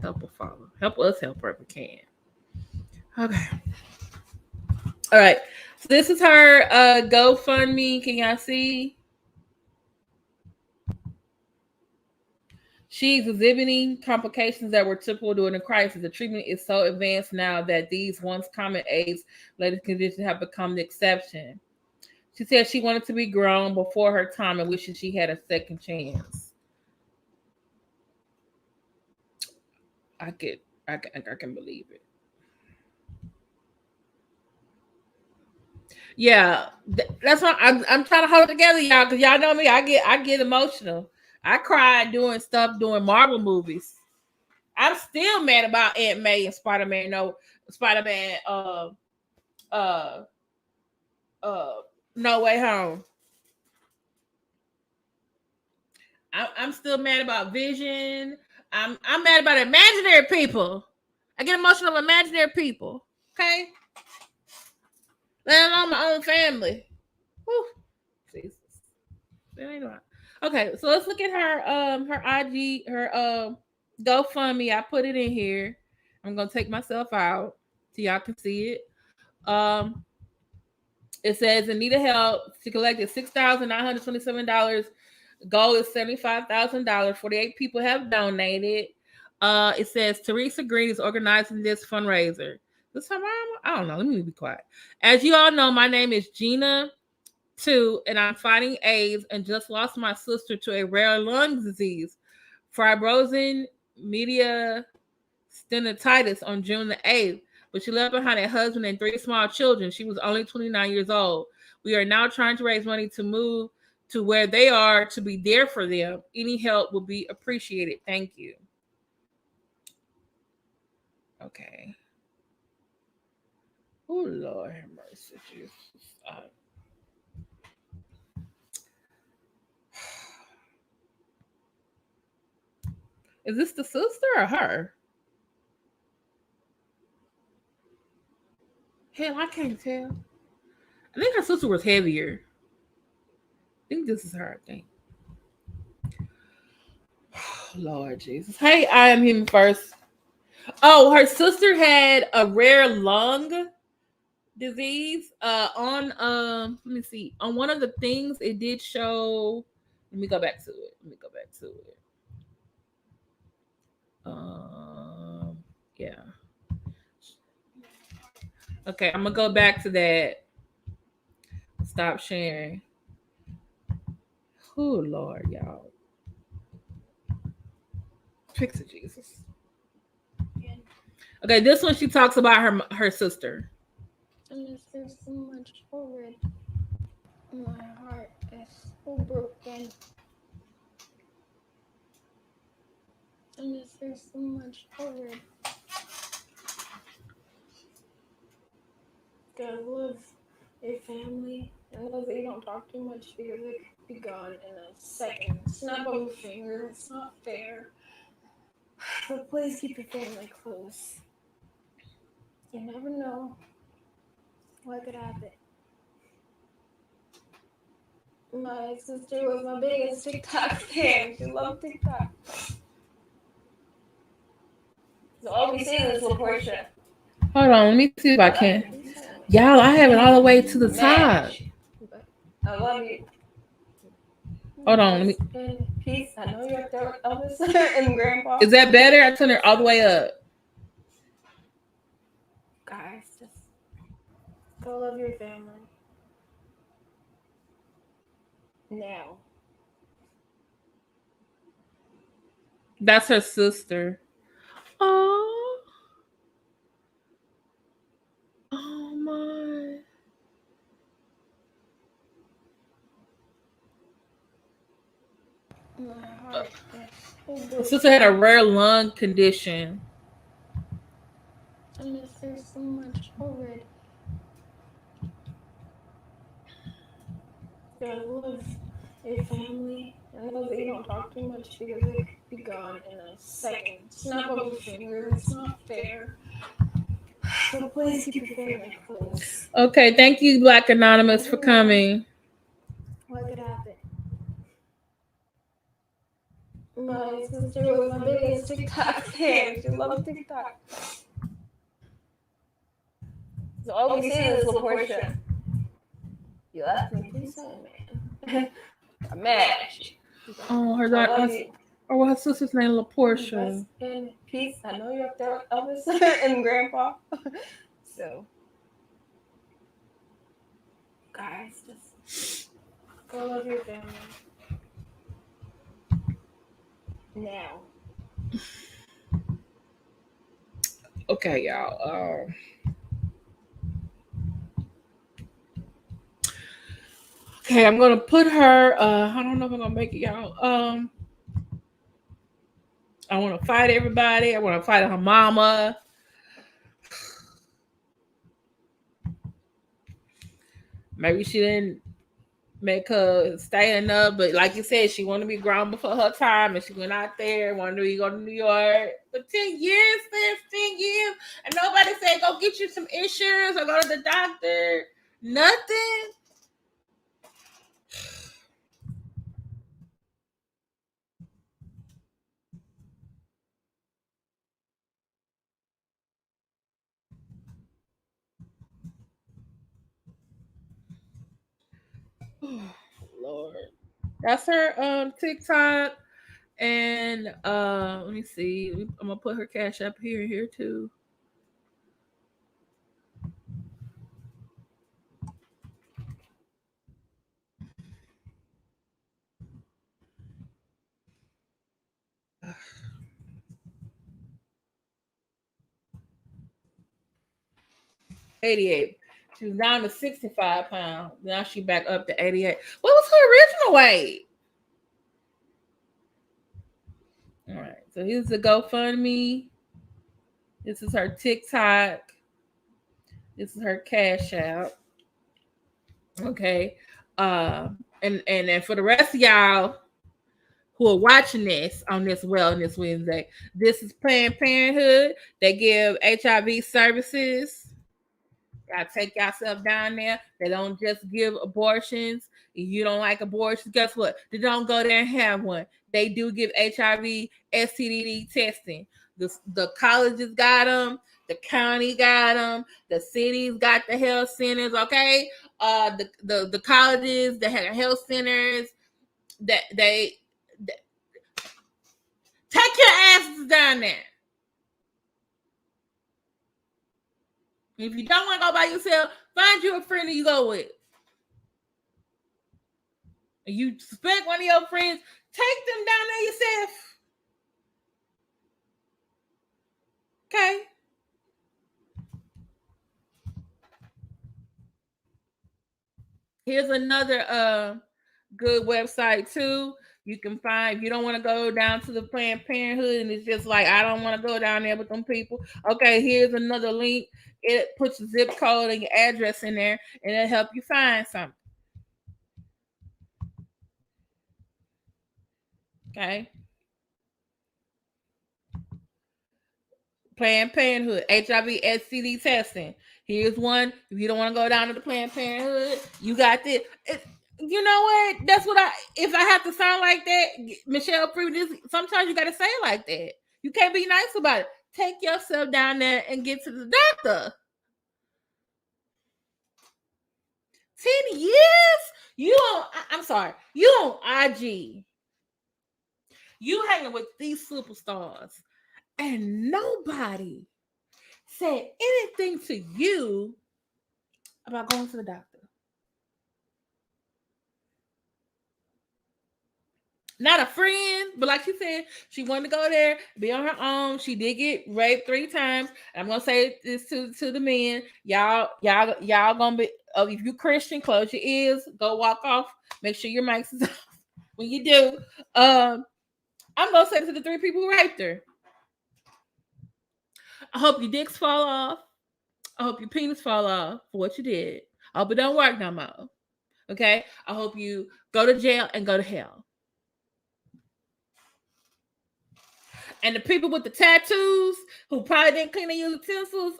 help her, Father. Help us, help her if we can. Okay. All right. So this is her GoFundMe. Can y'all see? She's exhibiting complications that were typical during the crisis. The treatment is so advanced now that these once common AIDS-related conditions have become the exception. She said she wanted to be grown before her time and wishes she had a second chance. I can believe it. Yeah, that's why I'm trying to hold it together, y'all, because y'all know me. I get emotional. I cried doing stuff doing Marvel movies. I'm still mad about Aunt May and Spider-Man. No, Spider-Man. Uh, No Way Home. I'm still mad about Vision. I'm mad about imaginary people. I get emotional about imaginary people. Okay, let alone my own family. Whew. Jesus. Okay, so let's look at her IG, her GoFundMe. I put it in here. I'm gonna take myself out so y'all can see it. It says in need of help. She collected $6,927. Goal is $75,000. 48 people have donated. It says Teresa Green is organizing this fundraiser. This her mom? I don't know. Let me be quiet. As you all know, my name is Gena Tew, and I'm fighting AIDS and just lost my sister to a rare lung disease, fibrosis media stenotitis, on June the 8th. But she left behind a husband and 3 small children. She was only 29 years old. We are now trying to raise money to move to where they are to be there for them. Any help will be appreciated. Thank you. Okay. Oh, Lord have mercy, Jesus. Is this the sister or her? Hell, I can't tell. I think her sister was heavier. I think this is her, I think. Lord Jesus. Hey, I am human first. Oh, her sister had a rare lung disease. Let me see. On one of the things it did show. Let me go back to it. Yeah. Okay, I'm gonna go back to that. Stop sharing. Oh Lord, y'all. Fix it, Jesus. Okay, this one she talks about her sister. And there's so much forward. My heart is so broken. And there's so much forward. God love your family. And love that you don't talk too much because it could be gone in a second. Snap of a finger. It's not fair. But please keep your family close. You never know what could happen. My sister was my biggest TikTok fan. She loved TikTok. all we see in this little Portia. Hold on, let me see if I can. Y'all, I have it all the way to the top. I love you. Hold on, let me. Peace. I know you're up there with Elvis and Grandpa. Is that better? I turned it all the way up. Guys, just go love your family. Now. That's her sister. Oh. Oh my. Her sister had a rare lung condition. I miss her so much already. I love your family. I know that you don't talk too much because it could be gone in a second. Snap of a finger. It's not fair. So please keep your family close. Okay, thank you, Black Anonymous, for coming. What could happen? My sister was my biggest TikTok fan. She loved TikTok. So all we see in this little Portia. You left me too soon, man. I'm mad at you. Oh, her daughter. Or her sister's name, LaPortia. And Peace. I know you're up there with Elvis and Grandpa. So, guys, just go love your family. Now. Okay, y'all. Okay, I'm gonna put her. I don't know if I'm gonna make it, y'all. I want to fight everybody. I want to fight her mama. Maybe she didn't make her stay enough, but like you said, she wanted to be grown before her time, and she went out there, wanted to go to New York for 10 years, 10 years, and nobody said, go get you some insurance or go to the doctor. Nothing. Lord. That's her TikTok. And let me see. I'm gonna put her cash up here too. $88. She was down to 65 pounds. Now she back up to 88. What was her original weight? All right. So here's the GoFundMe. This is her TikTok. This is her Cash App. Okay. And for the rest of y'all who are watching this on this Wellness Wednesday, this is Planned Parenthood. They give HIV services. Y'all take yourself down there. They don't just give abortions. If you don't like abortions, guess what? They don't go there and have one. They do give HIV, STD testing. The colleges got them. The county got them. The cities got the health centers. Okay, the colleges, the health centers. That they take your asses down there. If you don't want to go by yourself, find you a friend that you go with. And you suspect one of your friends, take them down there yourself. Okay. Here's another good website too. You can find, if you don't want to go down to the Planned Parenthood and it's just like, I don't want to go down there with them people. Okay, here's another link. It puts your zip code and your address in there and it'll help you find something. Okay. Planned Parenthood, HIV, STD testing. Here's one. If you don't want to go down to the Planned Parenthood, you got this. You know what? That's what if I have to sound like that, Michelle Freeman, sometimes you got to say it like that. You can't be nice about it. take yourself down there and get to the doctor. 10 years? I'm sorry. You on IG. You hanging with these superstars. And nobody said anything to you about going to the doctor. Not a friend, but like she said, she wanted to go there, be on her own. She did get raped 3 times. And I'm gonna say this to the men: y'all gonna be. If you Christian, close your ears, go walk off. Make sure your mics is off when you do. I'm gonna say to the 3 people who raped her: I hope your dicks fall off. I hope your penis fall off for what you did. I hope it don't work no more. Okay? I hope you go to jail and go to hell. And the people with the tattoos who probably didn't clean their utensils,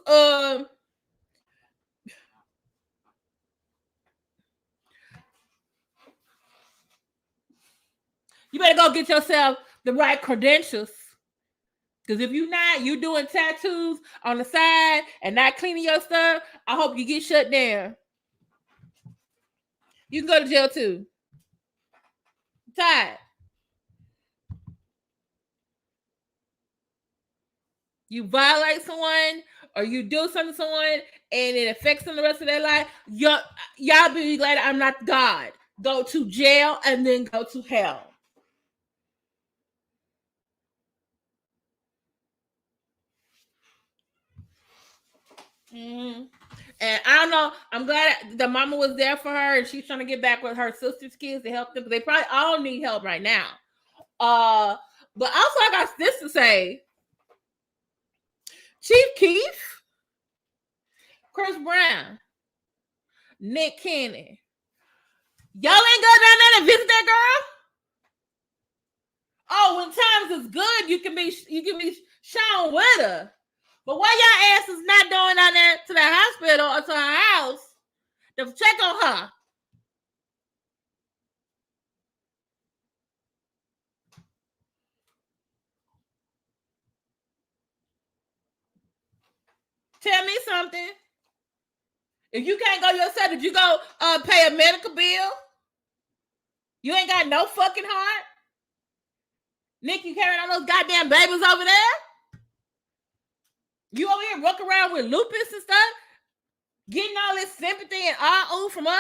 you better go get yourself the right credentials. Because if you're not, you doing tattoos on the side and not cleaning your stuff, I hope you get shut down. You can go to jail too. Tired. You violate someone or you do something to someone and it affects them the rest of their life, y'all be glad I'm not God. Go to jail and then go to hell. Mm-hmm. And I don't know. I'm glad the mama was there for her, and she's trying to get back with her sister's kids to help them because they probably all need help right now. But also I got this to say: Chief Keef, Chris Brown, Nick Cannon, y'all ain't go down there to visit that girl. Oh, when times is good, you can be shown with her. But why y'all asses not going down there to the hospital or to her house to check on her? Tell me something. If you can't go yourself, did you go pay a medical bill? You ain't got no fucking heart. Nick, you carrying all those goddamn babies over there? You over here walking around with lupus and stuff? Getting all this sympathy and all from us?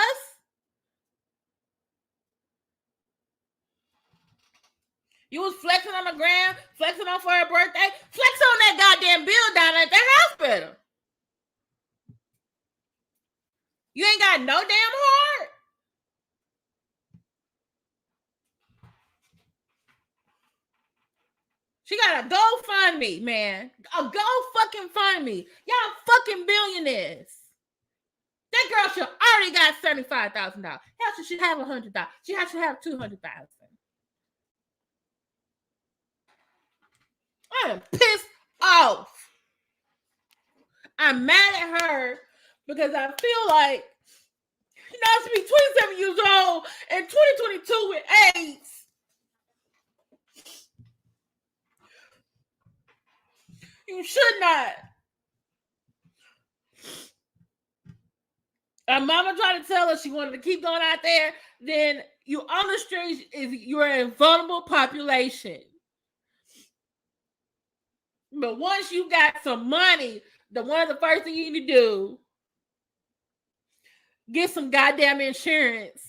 You was flexing on the ground, flexing on for her birthday. Flex on that goddamn bill down at the hospital. You ain't got no damn heart. She got a GoFundMe, man. A GoFundMe. Y'all fucking billionaires. That girl should already got $75,000. How should she have $100,000? She should have $200,000. I am pissed off. I'm mad at her because I feel like you know to be 27 years old in 2022 with AIDS. You should not. Her mama tried to tell her she wanted to keep going out there. Then you on the streets is you're a vulnerable population. But once you got some money, one of the first things you need to do, get some goddamn insurance,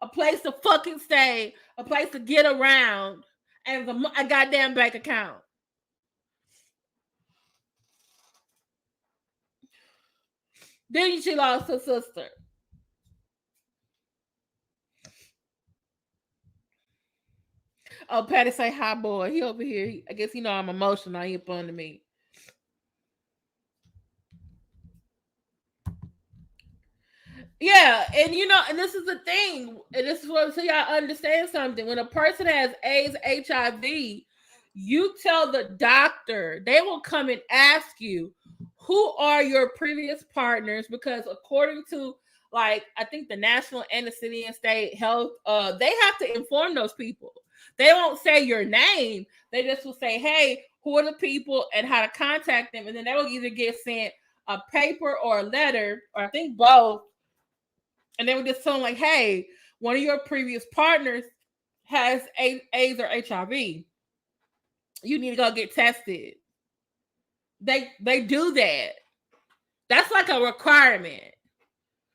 a place to fucking stay, a place to get around, and a goddamn bank account. Then she lost her sister. Oh, Patty say hi, boy. He over here. I guess you know I'm emotional. He up under me. Yeah, and you know, and this is the thing, and this is what so y'all understand something. When a person has AIDS, HIV, you tell the doctor, they will come and ask you, who are your previous partners? Because according to like I think the National Anesthesia and State Health, they have to inform those people. They won't say your name. They just will say, hey, who are the people and how to contact them. And then they will either get sent a paper or a letter, or I think both. And they would just tell them like, hey, one of your previous partners has AIDS or HIV. You need to go get tested. They do that. That's like a requirement.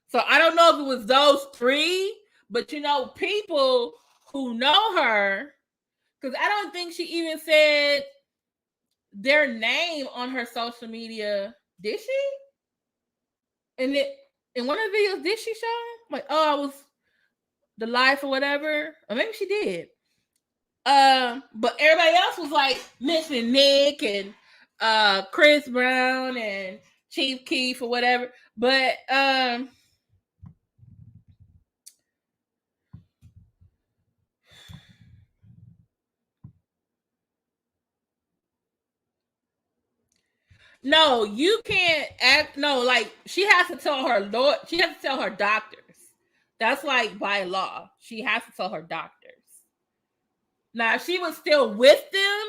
So I don't know if it was those three, but people who know her, because I don't think she even said their name on her social media. Did she? And in one of the videos, did she show like, oh, I was the life or whatever? Or maybe she did. But everybody else was like mentioning Nick and Chris Brown and Chief Keef or whatever. But no, you can't act. No, like she has to tell her Lord. She has to tell her doctors. That's like by law. She has to tell her doctors. Now, if she was still with them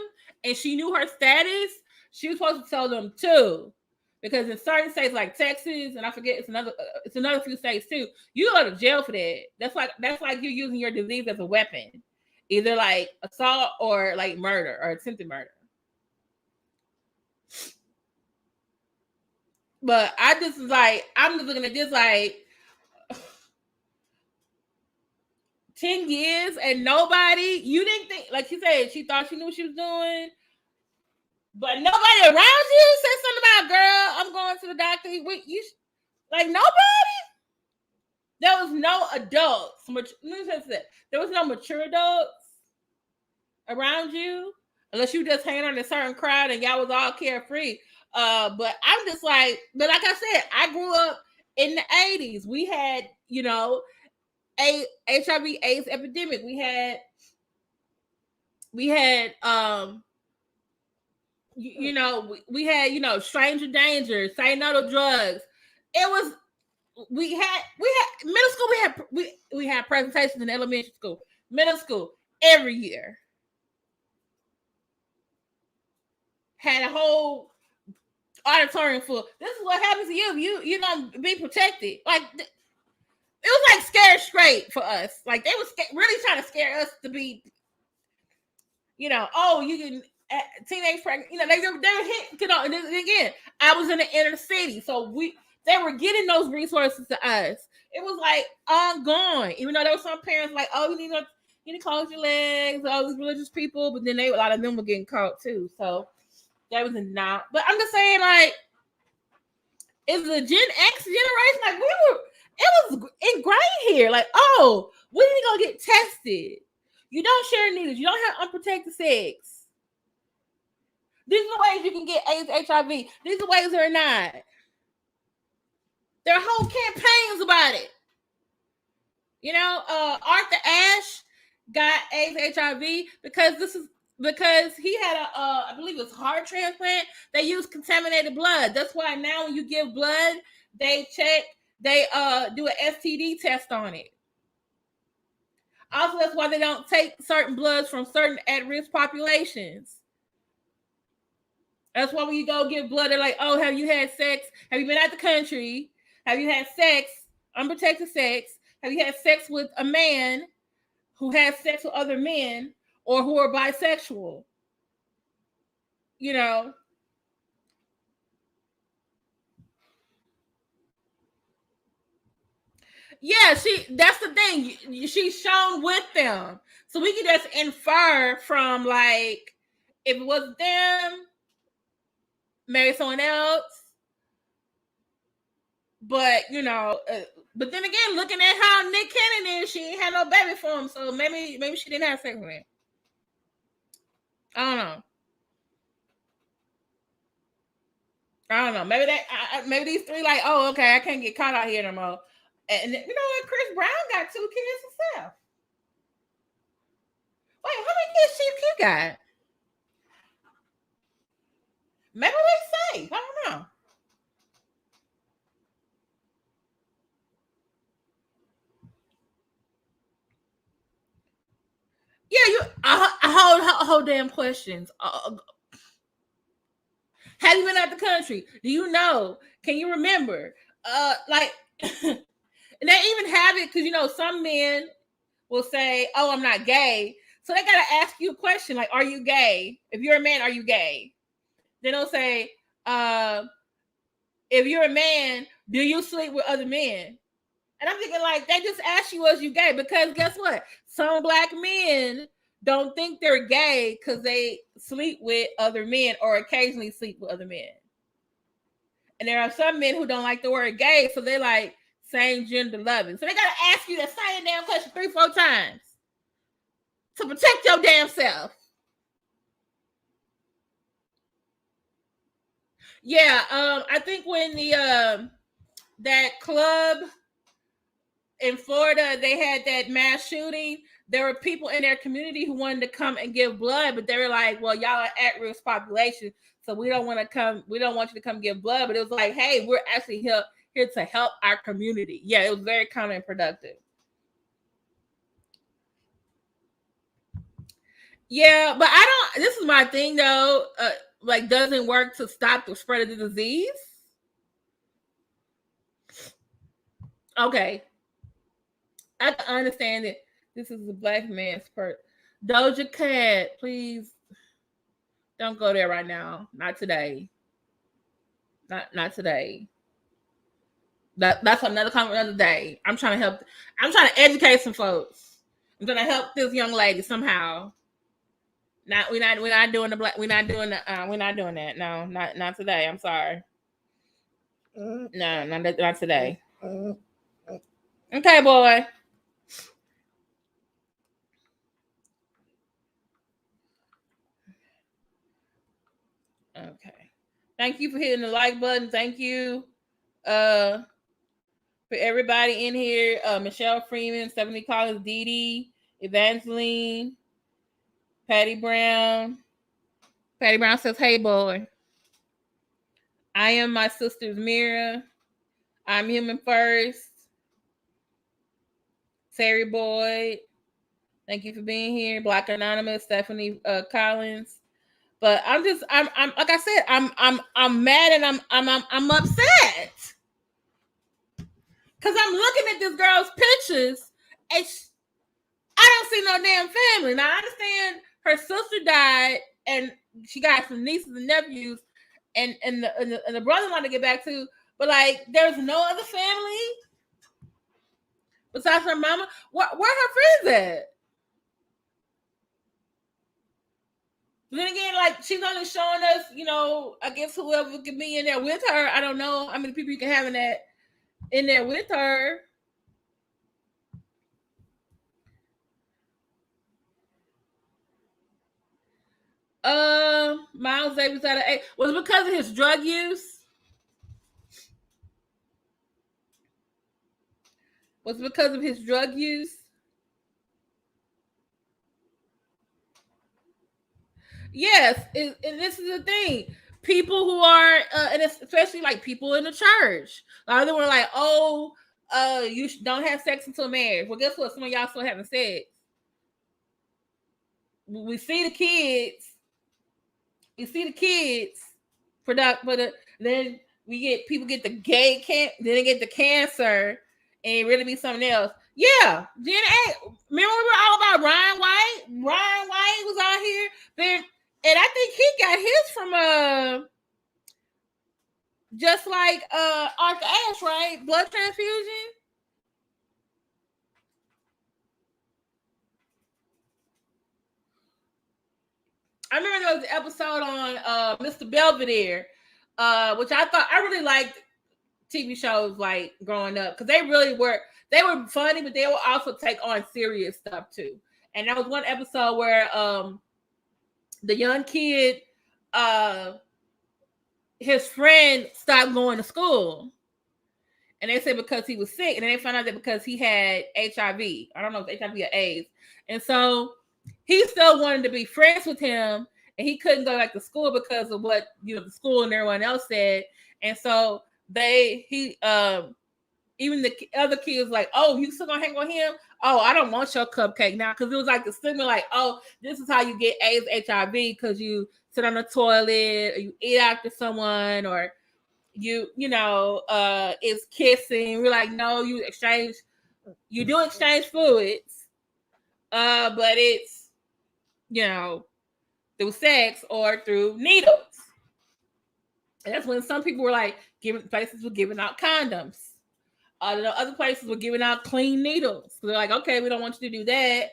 and she knew her status, she was supposed to tell them too. Because in certain states like Texas, and I forget it's another few states too, you go to jail for that. That's like you using your disease as a weapon, either like assault or like murder or attempted murder. But I'm just looking at this like 10 years and nobody, you didn't think, like she said, she thought she knew what she was doing. But nobody around you said something about, girl, I'm going to the doctor. Like nobody? There was no adults. There was no mature adults around you, unless you just hanging on a certain crowd and y'all was all carefree. But I'm just like I said, I grew up in the 80s. We had, a HIV/AIDS epidemic. We had we had stranger danger, say no to drugs. It was we had middle school, we had presentations in elementary school, middle school, every year. Had a whole auditorium full. This is what happens to you. You don't be protected. Like it was like scared straight for us. Like they was really trying to scare us to be, you can teenage pregnant. They were hit. And again, I was in the inner city, so they were getting those resources to us. It was like ongoing, even though there were some parents like, oh, you need to close your legs, all these religious people, but then a lot of them were getting caught too. So that was not. But I'm just saying, like, it's the Gen X generation. Like it was ingrained here. Like, oh, we need to go get tested. You don't share needles. You don't have unprotected sex. These are the ways you can get AIDS, HIV. These are ways they're not. There are whole campaigns about it. Arthur Ashe got AIDS, HIV because he had I believe it was heart transplant. They use contaminated blood. That's why now when you give blood, they do an STD test on it. Also, that's why they don't take certain bloods from certain at-risk populations. That's why when you go give blood, they're like, oh, have you had sex? Have you been out the country? Have you had sex, unprotected sex? Have you had sex with a man who has sex with other men or who are bisexual? Yeah, that's the thing. She's shown with them. So we can just infer from, like, if it was them, marry someone else. But, but then again, looking at how Nick Cannon is, she ain't had no baby for him. So maybe she didn't have sex with him. I don't know. Maybe these three like, oh, okay, I can't get caught out here no more. And you know what? Chris Brown got 2 kids himself. Wait, how many kids Chief Keef got? Maybe they say. I don't know. Yeah, whole damn questions. Have you been out the country? Do you know? Can you remember? Like, and they even have it because, you know, some men will say, oh, I'm not gay. So they got to ask you a question like, are you gay? If you're a man, are you gay? Then they'll say, if you're a man, do you sleep with other men? And I'm thinking, like, they just asked you, was you gay? Because guess what? Some black men don't think they're gay because they sleep with other men or occasionally sleep with other men. And there are some men who don't like the word gay, so they like same gender loving. So they got to ask you the same damn question 3-4 times to protect your damn self. Yeah, I think when the that club in Florida, they had that mass shooting, there were people in their community who wanted to come and give blood, but they were like, well, y'all are at-risk population, so we don't want you to come give blood. But it was like, hey, we're actually here to help our community. Yeah, it was very counterproductive. Yeah, but this is my thing though, like, doesn't work to stop the spread of the disease. Okay. I understand it. This is a black man's part. Doja Cat, please don't go there right now. Not today. Not today. That's another comment another day. I'm trying to help. I'm trying to educate some folks. I'm trying to help this young lady somehow. We're not doing the black. We're not doing that. No, not today. I'm sorry. No, not today. Okay, boy. Okay. Thank you for hitting the like button. Thank you for everybody in here. Michelle Freeman, Stephanie Collins, Dee Dee, Evangeline, Patty Brown. Patty Brown says, hey, boy. I am my sister's mirror. I'm human first. Terry Boyd. Thank you for being here. Black Anonymous, Stephanie Collins. But I'm like I said, I'm mad and I'm upset. Cause I'm looking at this girl's pictures and I don't see no damn family. Now I understand her sister died and she got some nieces and nephews and the brother-in-law to get back to, but like there's no other family besides her mama. Where her friends at? Then again, like she's only showing us, you know, I guess whoever can be in there with her. I don't know how many people you can have in there with her. Miles Davis out of 8. Was it because of his drug use? Was it because of his drug use? Yes, and this is the thing. People who are, and especially like people in the church, a lot of them were like, "Oh, you don't have sex until marriage." Well, guess what? Some of y'all still having sex. We see the kids. Then people get the gay then they get the cancer, and it really be something else. Yeah, Gena. Remember we were all about Ryan White? Ryan White was out here, and I think he got his from just like Arthur Ashe, right? Blood transfusion. I remember there was an episode on Mr. Belvedere, which I really liked TV shows like growing up because they were funny, but they would also take on serious stuff too. And there was one episode where the young kid, his friend stopped going to school. And they said because he was sick, and then they found out that because he had HIV. I don't know if it's HIV or AIDS. And so he still wanted to be friends with him, and he couldn't go back to school because of what the school and everyone else said. And so he even the other kids like, oh, you still gonna hang with him? Oh, I don't want your cupcake now, because it was like the stigma, like, oh, this is how you get AIDS, HIV, because you sit on the toilet, or you eat after someone, or you know, is kissing. We're like, no, you do exchange fluids, but it's, you know, through sex or through needles. And that's when some people were like, places were giving out condoms. Other places were giving out clean needles. So they're like, okay, we don't want you to do that.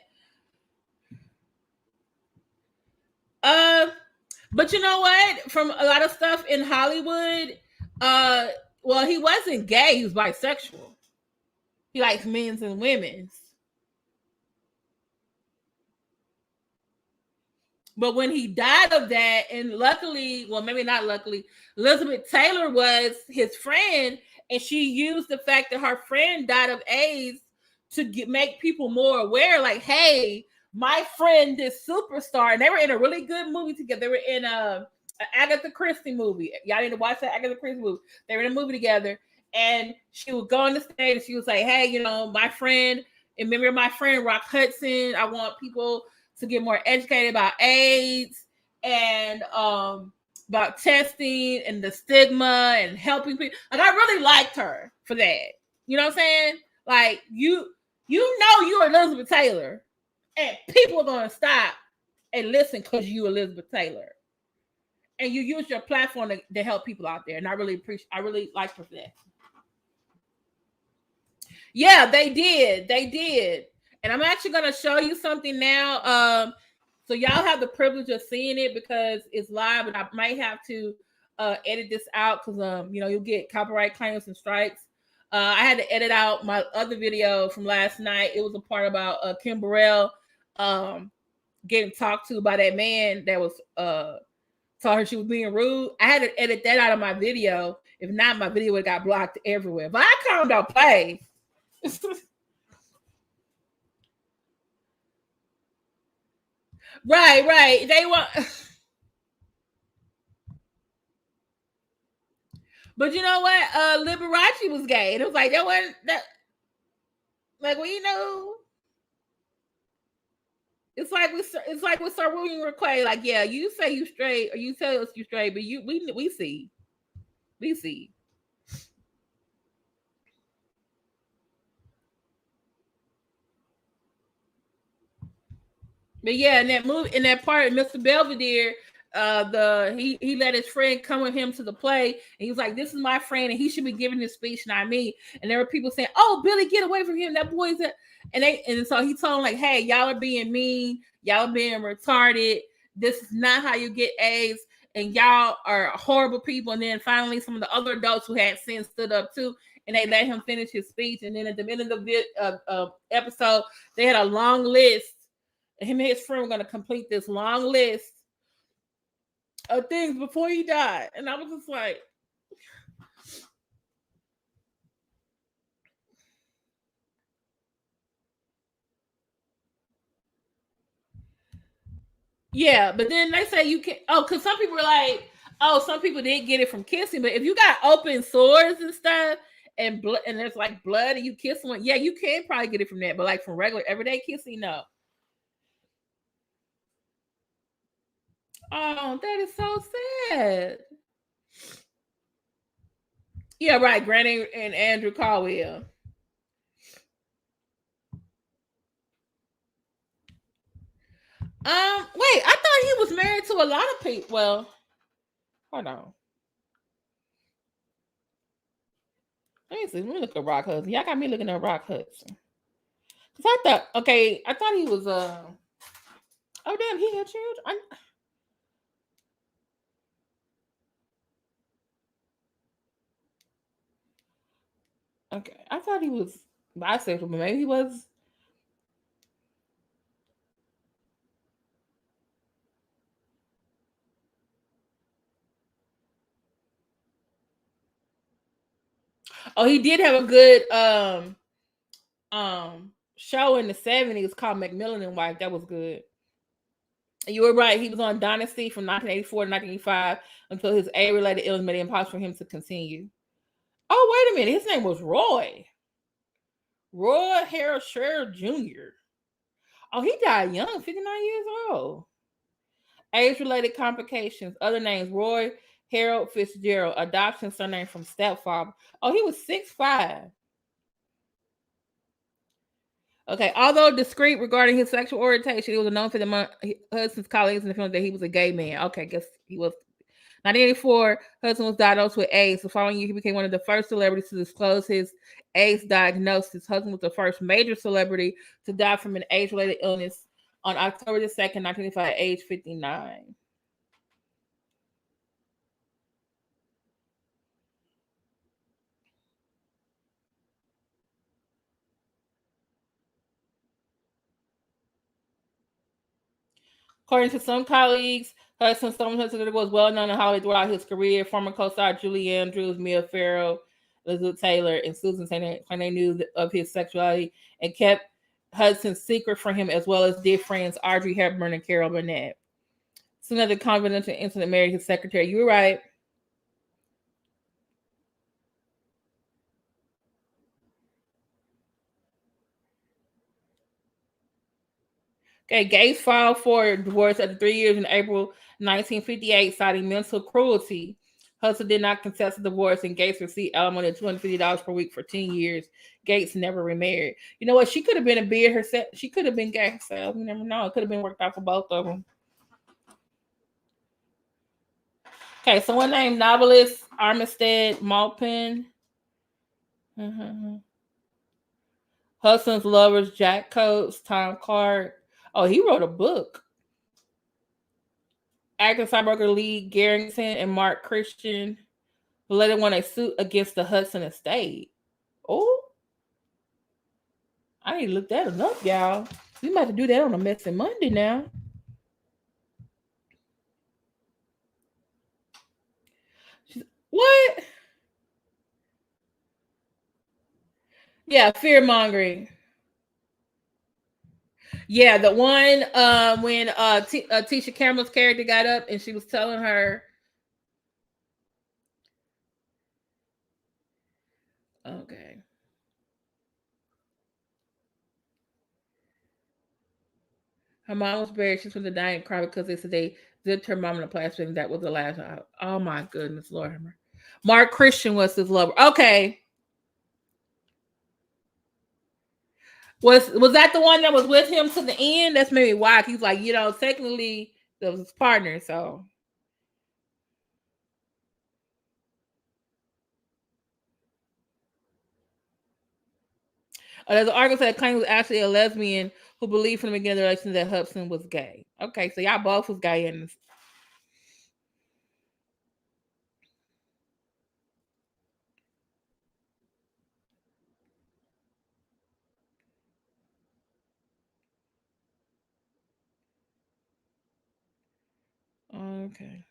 But you know what? From a lot of stuff in Hollywood, well, he wasn't gay. He was bisexual. He likes men's and women's. But when he died of that, and luckily, well, maybe not luckily, Elizabeth Taylor was his friend, and she used the fact that her friend died of AIDS to make people more aware, like, hey, my friend, this superstar, and they were in a really good movie together. They were in an Agatha Christie movie. Y'all need to watch that Agatha Christie movie. They were in a movie together, and she would go on the stage and she was like, hey, you know, my friend, and remember my friend Rock Hudson, I want people to get more educated about AIDS and about testing and the stigma and helping people. Like, I really liked her for that. You know what I'm saying? Like, you know you're Elizabeth Taylor, and people are gonna stop and listen because you Elizabeth Taylor, and you use your platform to help people out there. And I really liked her for that. Yeah, they did. And I'm actually going to show you something now. So y'all have the privilege of seeing it because it's live, and I might have to edit this out because you know, you'll get copyright claims and strikes. I had to edit out my other video from last night. It was a part about Kim Burrell getting talked to by that man that was told her she was being rude. I had to edit that out of my video. If not, my video would have got blocked everywhere. But I calmed down play. Right. They want, but you know what? Liberace was gay. And it was like, that wasn't that. Like, well, you know, it's like with Sir William Requay. Like, yeah, you say you straight, or you tell us you straight, but we see. But yeah, in that movie, in that part, Mr. Belvedere, he let his friend come with him to the play, and he was like, "This is my friend, and he should be giving his speech, not me." And there were people saying, "Oh, Billy, get away from him! That boy's a," and so he told him like, "Hey, y'all are being mean, y'all are being retarded. This is not how you get AIDS, and y'all are horrible people." And then finally, some of the other adults who had since stood up too, and they let him finish his speech. And then at the end of the episode, they had a long list. Him and his friend were going to complete this long list of things before he died. And I was just like, yeah, but then they say you can't, because some people were like, some people didn't get it from kissing, but if you got open sores and stuff and blood, and there's like blood and you kiss someone, yeah, you can probably get it from that, but like from regular everyday kissing, no. Oh, that is so sad. Yeah, right. Granny and Andrew Caldwell. Wait, I thought he was married to a lot of people. Well, hold on. Let me see. Let me look at Rock Hudson. Y'all got me looking at Rock Hudson. Cause I thought he was oh damn, he had children. Okay, I thought he was bisexual, but maybe he was. Oh, he did have a good show in the 70s called Macmillan and Wife. That was good. You were right. He was on Dynasty from 1984 to 1985 until his A-related illness made it impossible for him to continue. Oh, wait a minute. His name was Roy. Roy Harold Scherer Jr. Oh, he died young, 59 years old. Age-related complications. Other names: Roy Harold Fitzgerald. Adoption surname from stepfather. Oh, he was 6'5". Okay. Although discreet regarding his sexual orientation, he was known for the Hudson's colleagues in the film that he was a gay man. Okay, guess he was. 1984, Hudson was diagnosed with AIDS. The following year, he became one of the first celebrities to disclose his AIDS diagnosis. Hudson was the first major celebrity to die from an AIDS-related illness on October the 2nd, 1985, at age 59. According to some colleagues, Hudson was well known in Hollywood throughout his career. Former co-star Julie Andrews, Mia Farrow, Elizabeth Taylor, and Susan saying they knew of his sexuality and kept Hudson's secret from him, as well as dear friends Audrey Hepburn and Carol Burnett. Soon after the confidential incident, married his secretary. You were right. Okay, Gates filed for divorce after 3 years in April 1958, citing mental cruelty. Hudson did not contest the divorce, and Gates received alimony of $250 per week for 10 years. Gates never remarried. You know what? She could have been a beard herself. She could have been gay herself. You never know. It could have been worked out for both of them. Okay, someone named novelist Armistead Maupin. Hudson's lovers Jack Coates, Tom Clark. Oh, he wrote a book. Actor cyberworker Lee Garrington and Mark Christian later won a suit against the Hudson estate. Oh, I need to look that up, y'all. We might have to do that on a Messy Monday now. What? Yeah, fear mongering. Yeah, the one when Tisha Campbell's character got up and she was telling her. Okay. Her mom was buried. She's from the dying cry because they said they zipped her mom in a plastic and that was the last time. Oh my goodness, Lord. Mark Christian was his lover. Okay. Was that the one that was with him to the end? That's maybe why he's like, technically that was his partner, so. There's an article that claims was actually a lesbian who believed from the beginning of the relation that Hudson was gay. Okay, so y'all both was gay in this. Okay.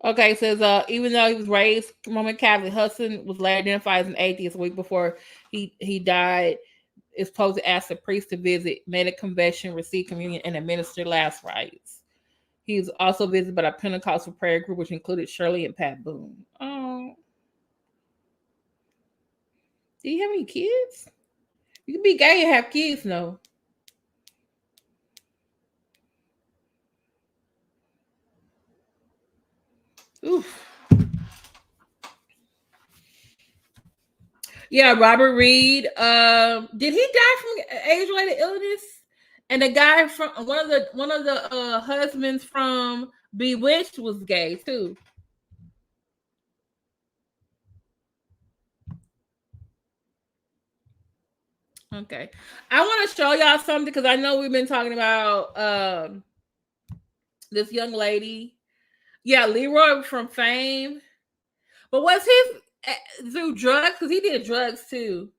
Okay, it says even though he was raised Roman Catholic, Hudson was later identified as an atheist a week before he died. Is supposed to ask the priest to visit, made a confession, receive communion, and administer last rites. He was also visited by a Pentecostal prayer group, which included Shirley and Pat Boone. Oh, do you have any kids? You can be gay and have kids, no? Oof. Yeah, Robert Reed. Did he die from age-related illness? And the guy from one of the husbands from Bewitched was gay too. Okay, I want to show y'all something because I know we've been talking about this young lady. Yeah, Leroy from Fame, but was his through drugs? Because he did drugs too.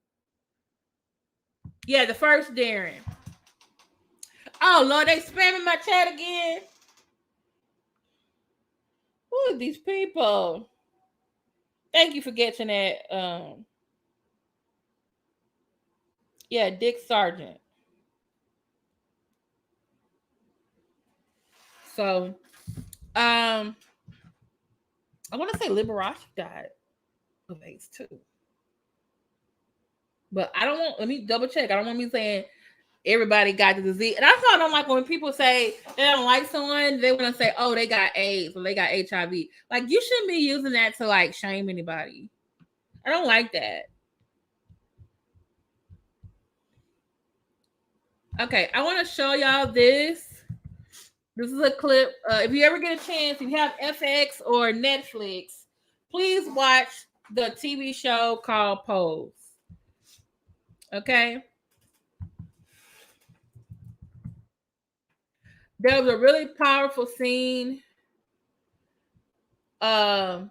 Yeah, the first Darren. Oh Lord, they spamming my chat again. Who are these people? Thank you for getting that. Yeah, Dick Sargent. So I want to say Liberace died of AIDS too. But I don't want, let me double check. I don't want me saying everybody got the disease. And that's why I don't like when people say they don't like someone, they want to say, oh, they got AIDS or they got HIV. Like, you shouldn't be using that to like shame anybody. I don't like that. Okay, I want to show y'all this. This is a clip. If you ever get a chance, if you have FX or Netflix, please watch the TV show called Pose. Okay. There was a really powerful scene that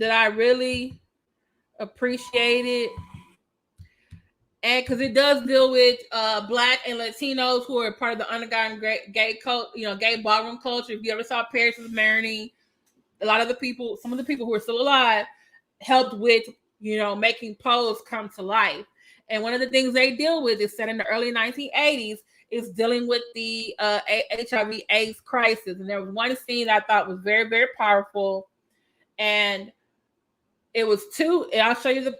I really appreciated. And because it does deal with Black and Latinos who are part of the underground gay ballroom culture. If you ever saw Paris is Burning, a lot of the people, some of the people who are still alive, helped with, making Pose come to life. And one of the things they deal with is set in the early 1980s is dealing with the HIV/AIDS crisis. And there was one scene I thought was very, very powerful. And it was two, and I'll show you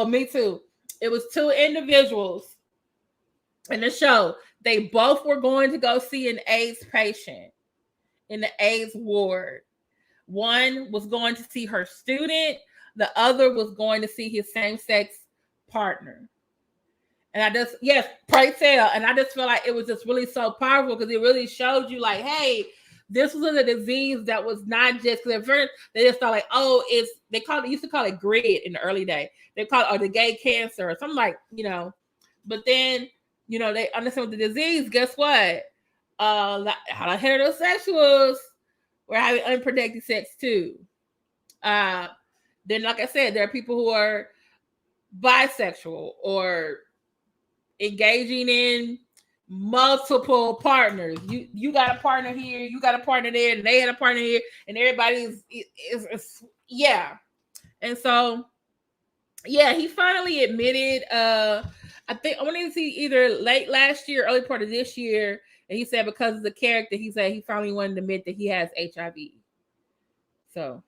me too. It was two individuals in the show. They both were going to go see an AIDS patient in the AIDS ward. One was going to see her student. The other was going to see his same-sex partner. And pray tell. And I just feel like it was just really so powerful because it really showed you like, hey, this was a disease that was not just, because at first they just thought like, oh, used to call it GRID in the early day. They call it the gay cancer or something like, but then, they understand the disease. Guess what? A lot of heterosexuals were having unprotected sex too. Then, like I said, there are people who are bisexual or engaging in multiple partners. You got a partner here, you got a partner there, and they had a partner here, and everybody is yeah. And so, yeah, he finally admitted. I think I wanted to see either late last year, early part of this year, and he said because of the character, he said he finally wanted to admit that he has HIV. So.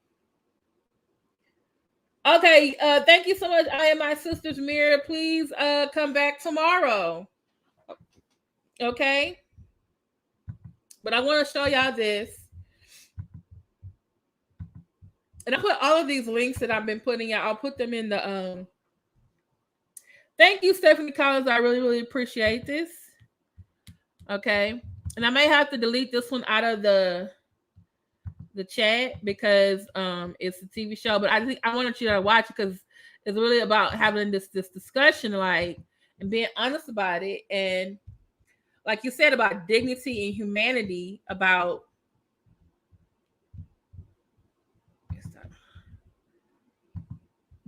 Okay, thank you so much. I am my sister's mirror. Please come back tomorrow. Okay. But I want to show y'all this. And I put all of these links that I've been putting out. I'll put them in the Thank you, Stephanie Collins. I really, really appreciate this. Okay. And I may have to delete this one out of the chat because it's a TV show. But I think I wanted you to watch it because it's really about having this discussion, like, and being honest about it. And like you said, about dignity and humanity, about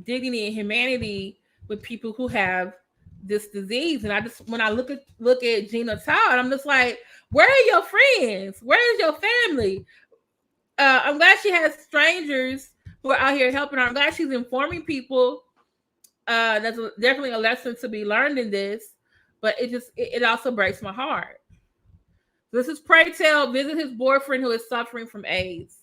dignity and humanity with people who have this disease. And I just, when I look at Gena Tew, I'm just like, where are your friends? Where is your family? I'm glad she has strangers who are out here helping her. I'm glad she's informing people. That's definitely a lesson to be learned in this, but it also breaks my heart. This is Pray Tell visit his boyfriend who is suffering from AIDS.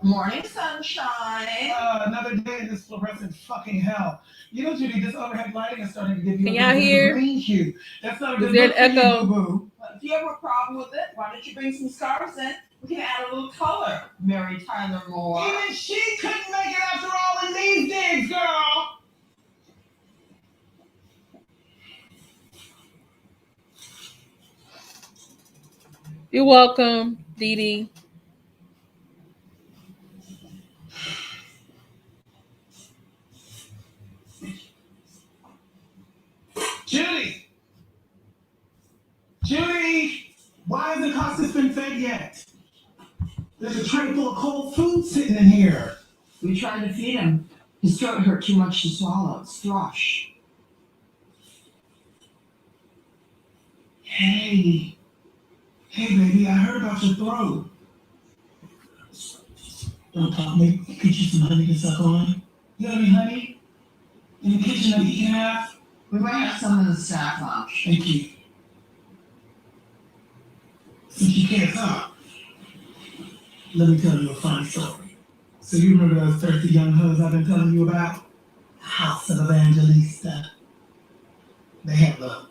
Morning, sunshine. Another day in this fluorescent fucking hell. Judy, this overhead lighting is starting to give you a green hue. That's not a good look for you, boo-boo. If you have a problem with it, why don't you bring some stars in? We can add a little color. Mary Tyler Moore. Even she couldn't make it after all in these days, girl. You're welcome, Dee Dee. Judy! Why hasn't Costas been fed yet? There's a tray full of cold food sitting in here. We tried to feed him. His throat hurt too much to swallow. It's thrush. Hey, baby, I heard about your throat. Don't talk, maybe get you some honey to suck on. You got any honey? In the kitchen that you can have? We might have some in the staff lounge. Thank you. Since you can't talk, let me tell you a funny story. So you remember those thirsty young hoes I've been telling you about? House of Evangelista. They had a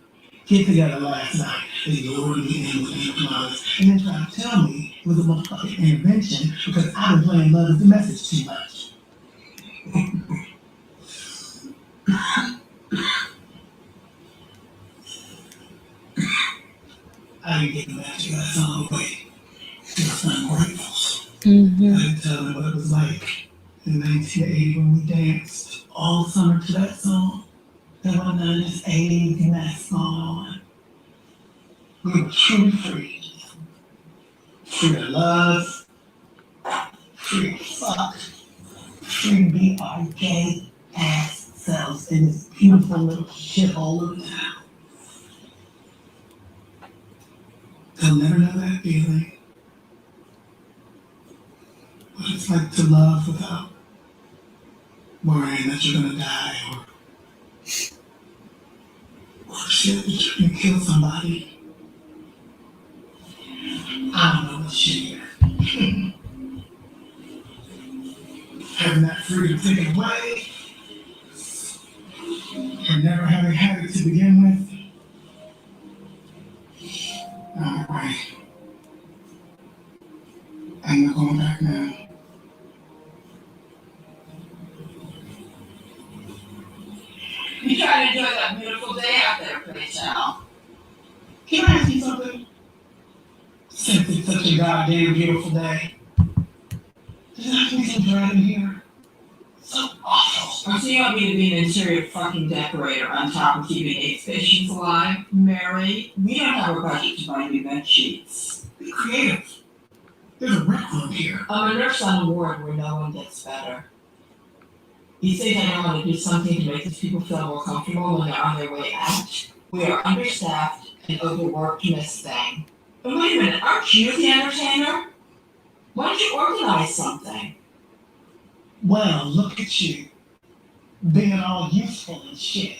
get together last night. They lured me in with enterprise and then tried to tell me it was a motherfucking intervention because I've been playing Love is the Message too much. I didn't get the message that song, but just ungrateful. I didn't tell them what it was like in 1980 when we danced all summer to that song. There wasn't none of this AIDS mess going on. We were truly free. Free to love, free to fuck, free to be our gay ass selves in this beautiful little shithole of town. They'll never know that feeling. What it's like to love without worrying that you're gonna die or shit that you're gonna kill somebody. I don't know what shit here. Having that freedom taken away or never having had it to begin with. Alright. I'm not going back now. You try to enjoy that beautiful day out there, pretty child. Can I ask you something? Since it's such a goddamn beautiful day, does that mean some dread in here? So awful. I'm seeing you to be an interior fucking decorator on top of keeping 8 patients alive. Mary, we don't have a budget to buy new bed sheets. Be creative. There's a rec room here. I'm a nurse on a ward where no one gets better. These days I know how to do something to make these people feel more comfortable when they're on their way out. We are understaffed and overworked, Miss Thing. But wait a minute, aren't you the entertainer? Why don't you organize something? Well, look at you. Being all useful and shit.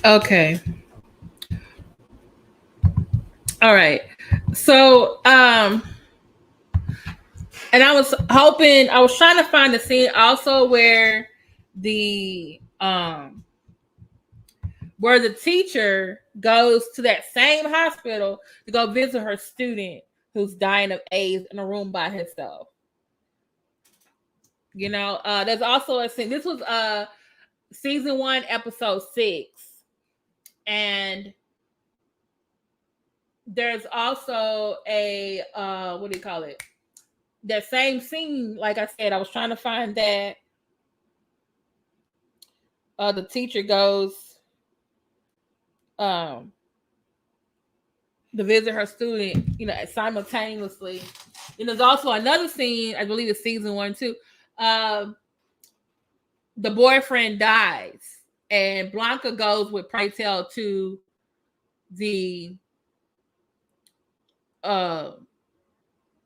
Okay. All right. So, and I was trying to find the scene also where the teacher goes to that same hospital to go visit her student who's dying of AIDS in a room by herself. You know, there's also a scene. This was season 1, episode 6, and there's also a what do you call it? That same scene, like I said, I was trying to find that the teacher goes to visit her student, you know, simultaneously. And there's also another scene, I believe it's season 1 too. The boyfriend dies, and Blanca goes with Prytel to the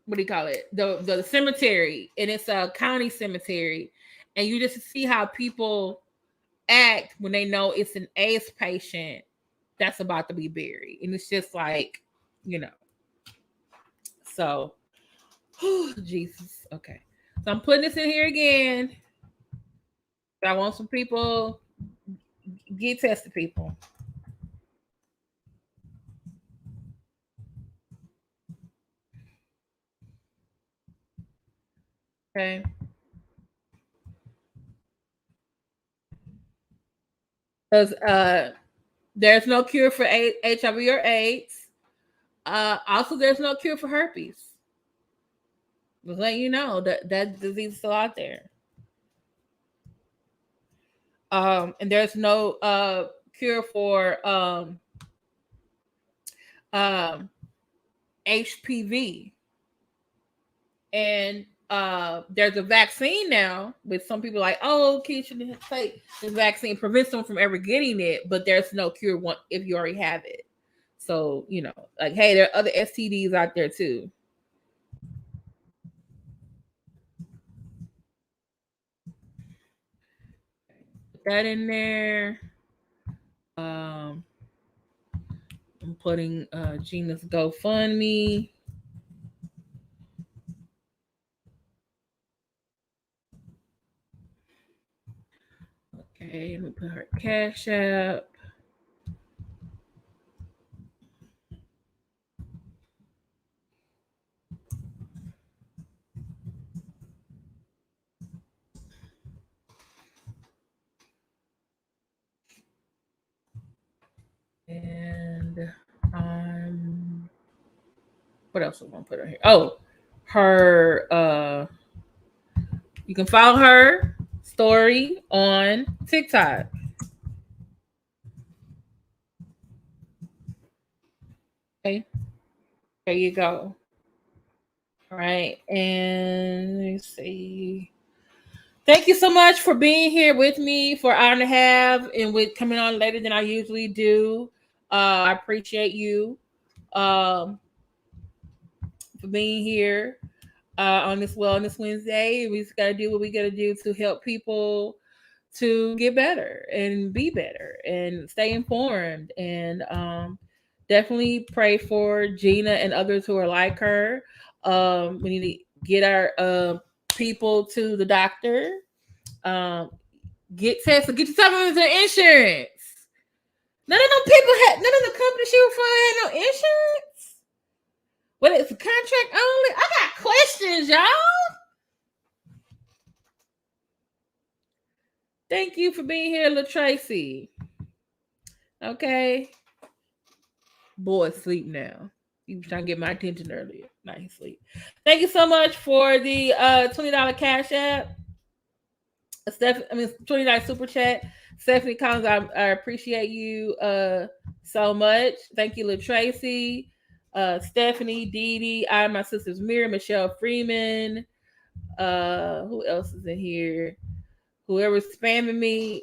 what do you call it? The cemetery, and it's a county cemetery, and you just see how people act when they know it's an AIDS patient that's about to be buried, and it's just like, you know. So, Jesus. Okay, so I'm putting this in here again. I want some people get tested, people. Okay. Because there's no cure for HIV or AIDS. Also, there's no cure for herpes. Just letting you know that disease is still out there. And there's no cure for HPV. And there's a vaccine now, with some people like, oh, kids shouldn't take this vaccine, prevents them from ever getting it, but there's no cure if you already have it. So, you know, like, hey, there are other STDs out there too. that in there. I'm putting Gena's GoFundMe. Okay, let me put her Cash App. And what else am I gonna put her here? Oh, her you can follow her story on TikTok. Okay. There you go. All right. And let's see. Thank you so much for being here with me for an hour and a half and with coming on later than I usually do. I appreciate you for being here on this Wellness Wednesday. We just got to do what we got to do to help people to get better and be better and stay informed. And definitely pray for Gena and others who are like her. We need to get our people to the doctor. Get tested. Get yourself into insurance. None of them people had. None of the companies she was for had no insurance. What is the contract only? I got questions, y'all. Thank you for being here, LaTracy. Okay. Boy, sleep now. He was trying to get my attention earlier. Now he's asleep. Thank you so much for the $20 Cash App. $20 super chat. Stephanie Collins, I appreciate you so much. Thank you, LaTracy, Stephanie, Dee Dee, my sisters Mira, Michelle Freeman. Who else is in here? Whoever's spamming me.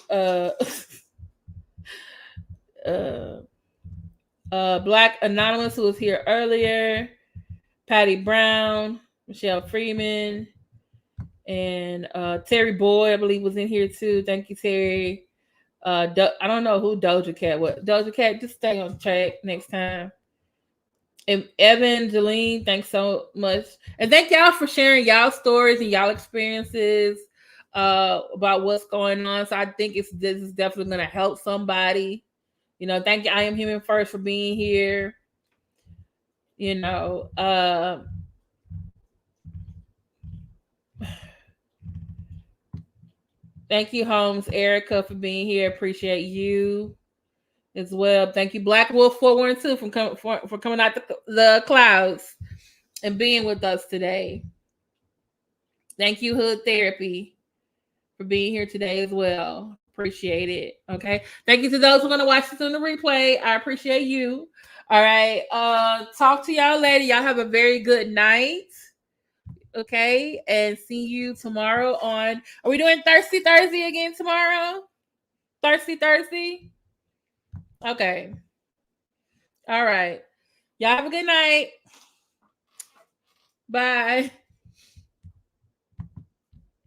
Black Anonymous, who was here earlier. Patty Brown, Michelle Freeman. And Terry Boyd, I believe, was in here too. Thank you, Terry. I don't know who Doja Cat was. Doja Cat, just stay on track next time. And Evangeline, thanks so much. And thank y'all for sharing y'all stories and y'all experiences about what's going on. So I think this is definitely going to help somebody. You know, thank you. I Am Human First for being here. You know, thank you, Holmes, Erica, for being here. Appreciate you as well. Thank you, Black Wolf 412 for coming out the clouds and being with us today. Thank you, Hood Therapy, for being here today as well. Appreciate it. Okay. Thank you to those who are going to watch this on the replay. I appreciate you. All right. Talk to y'all later. Y'all have a very good night. Okay. And see you tomorrow on. Are we doing Thirsty Thursday again tomorrow? Thirsty Thursday? Okay. All right. Y'all have a good night. Bye.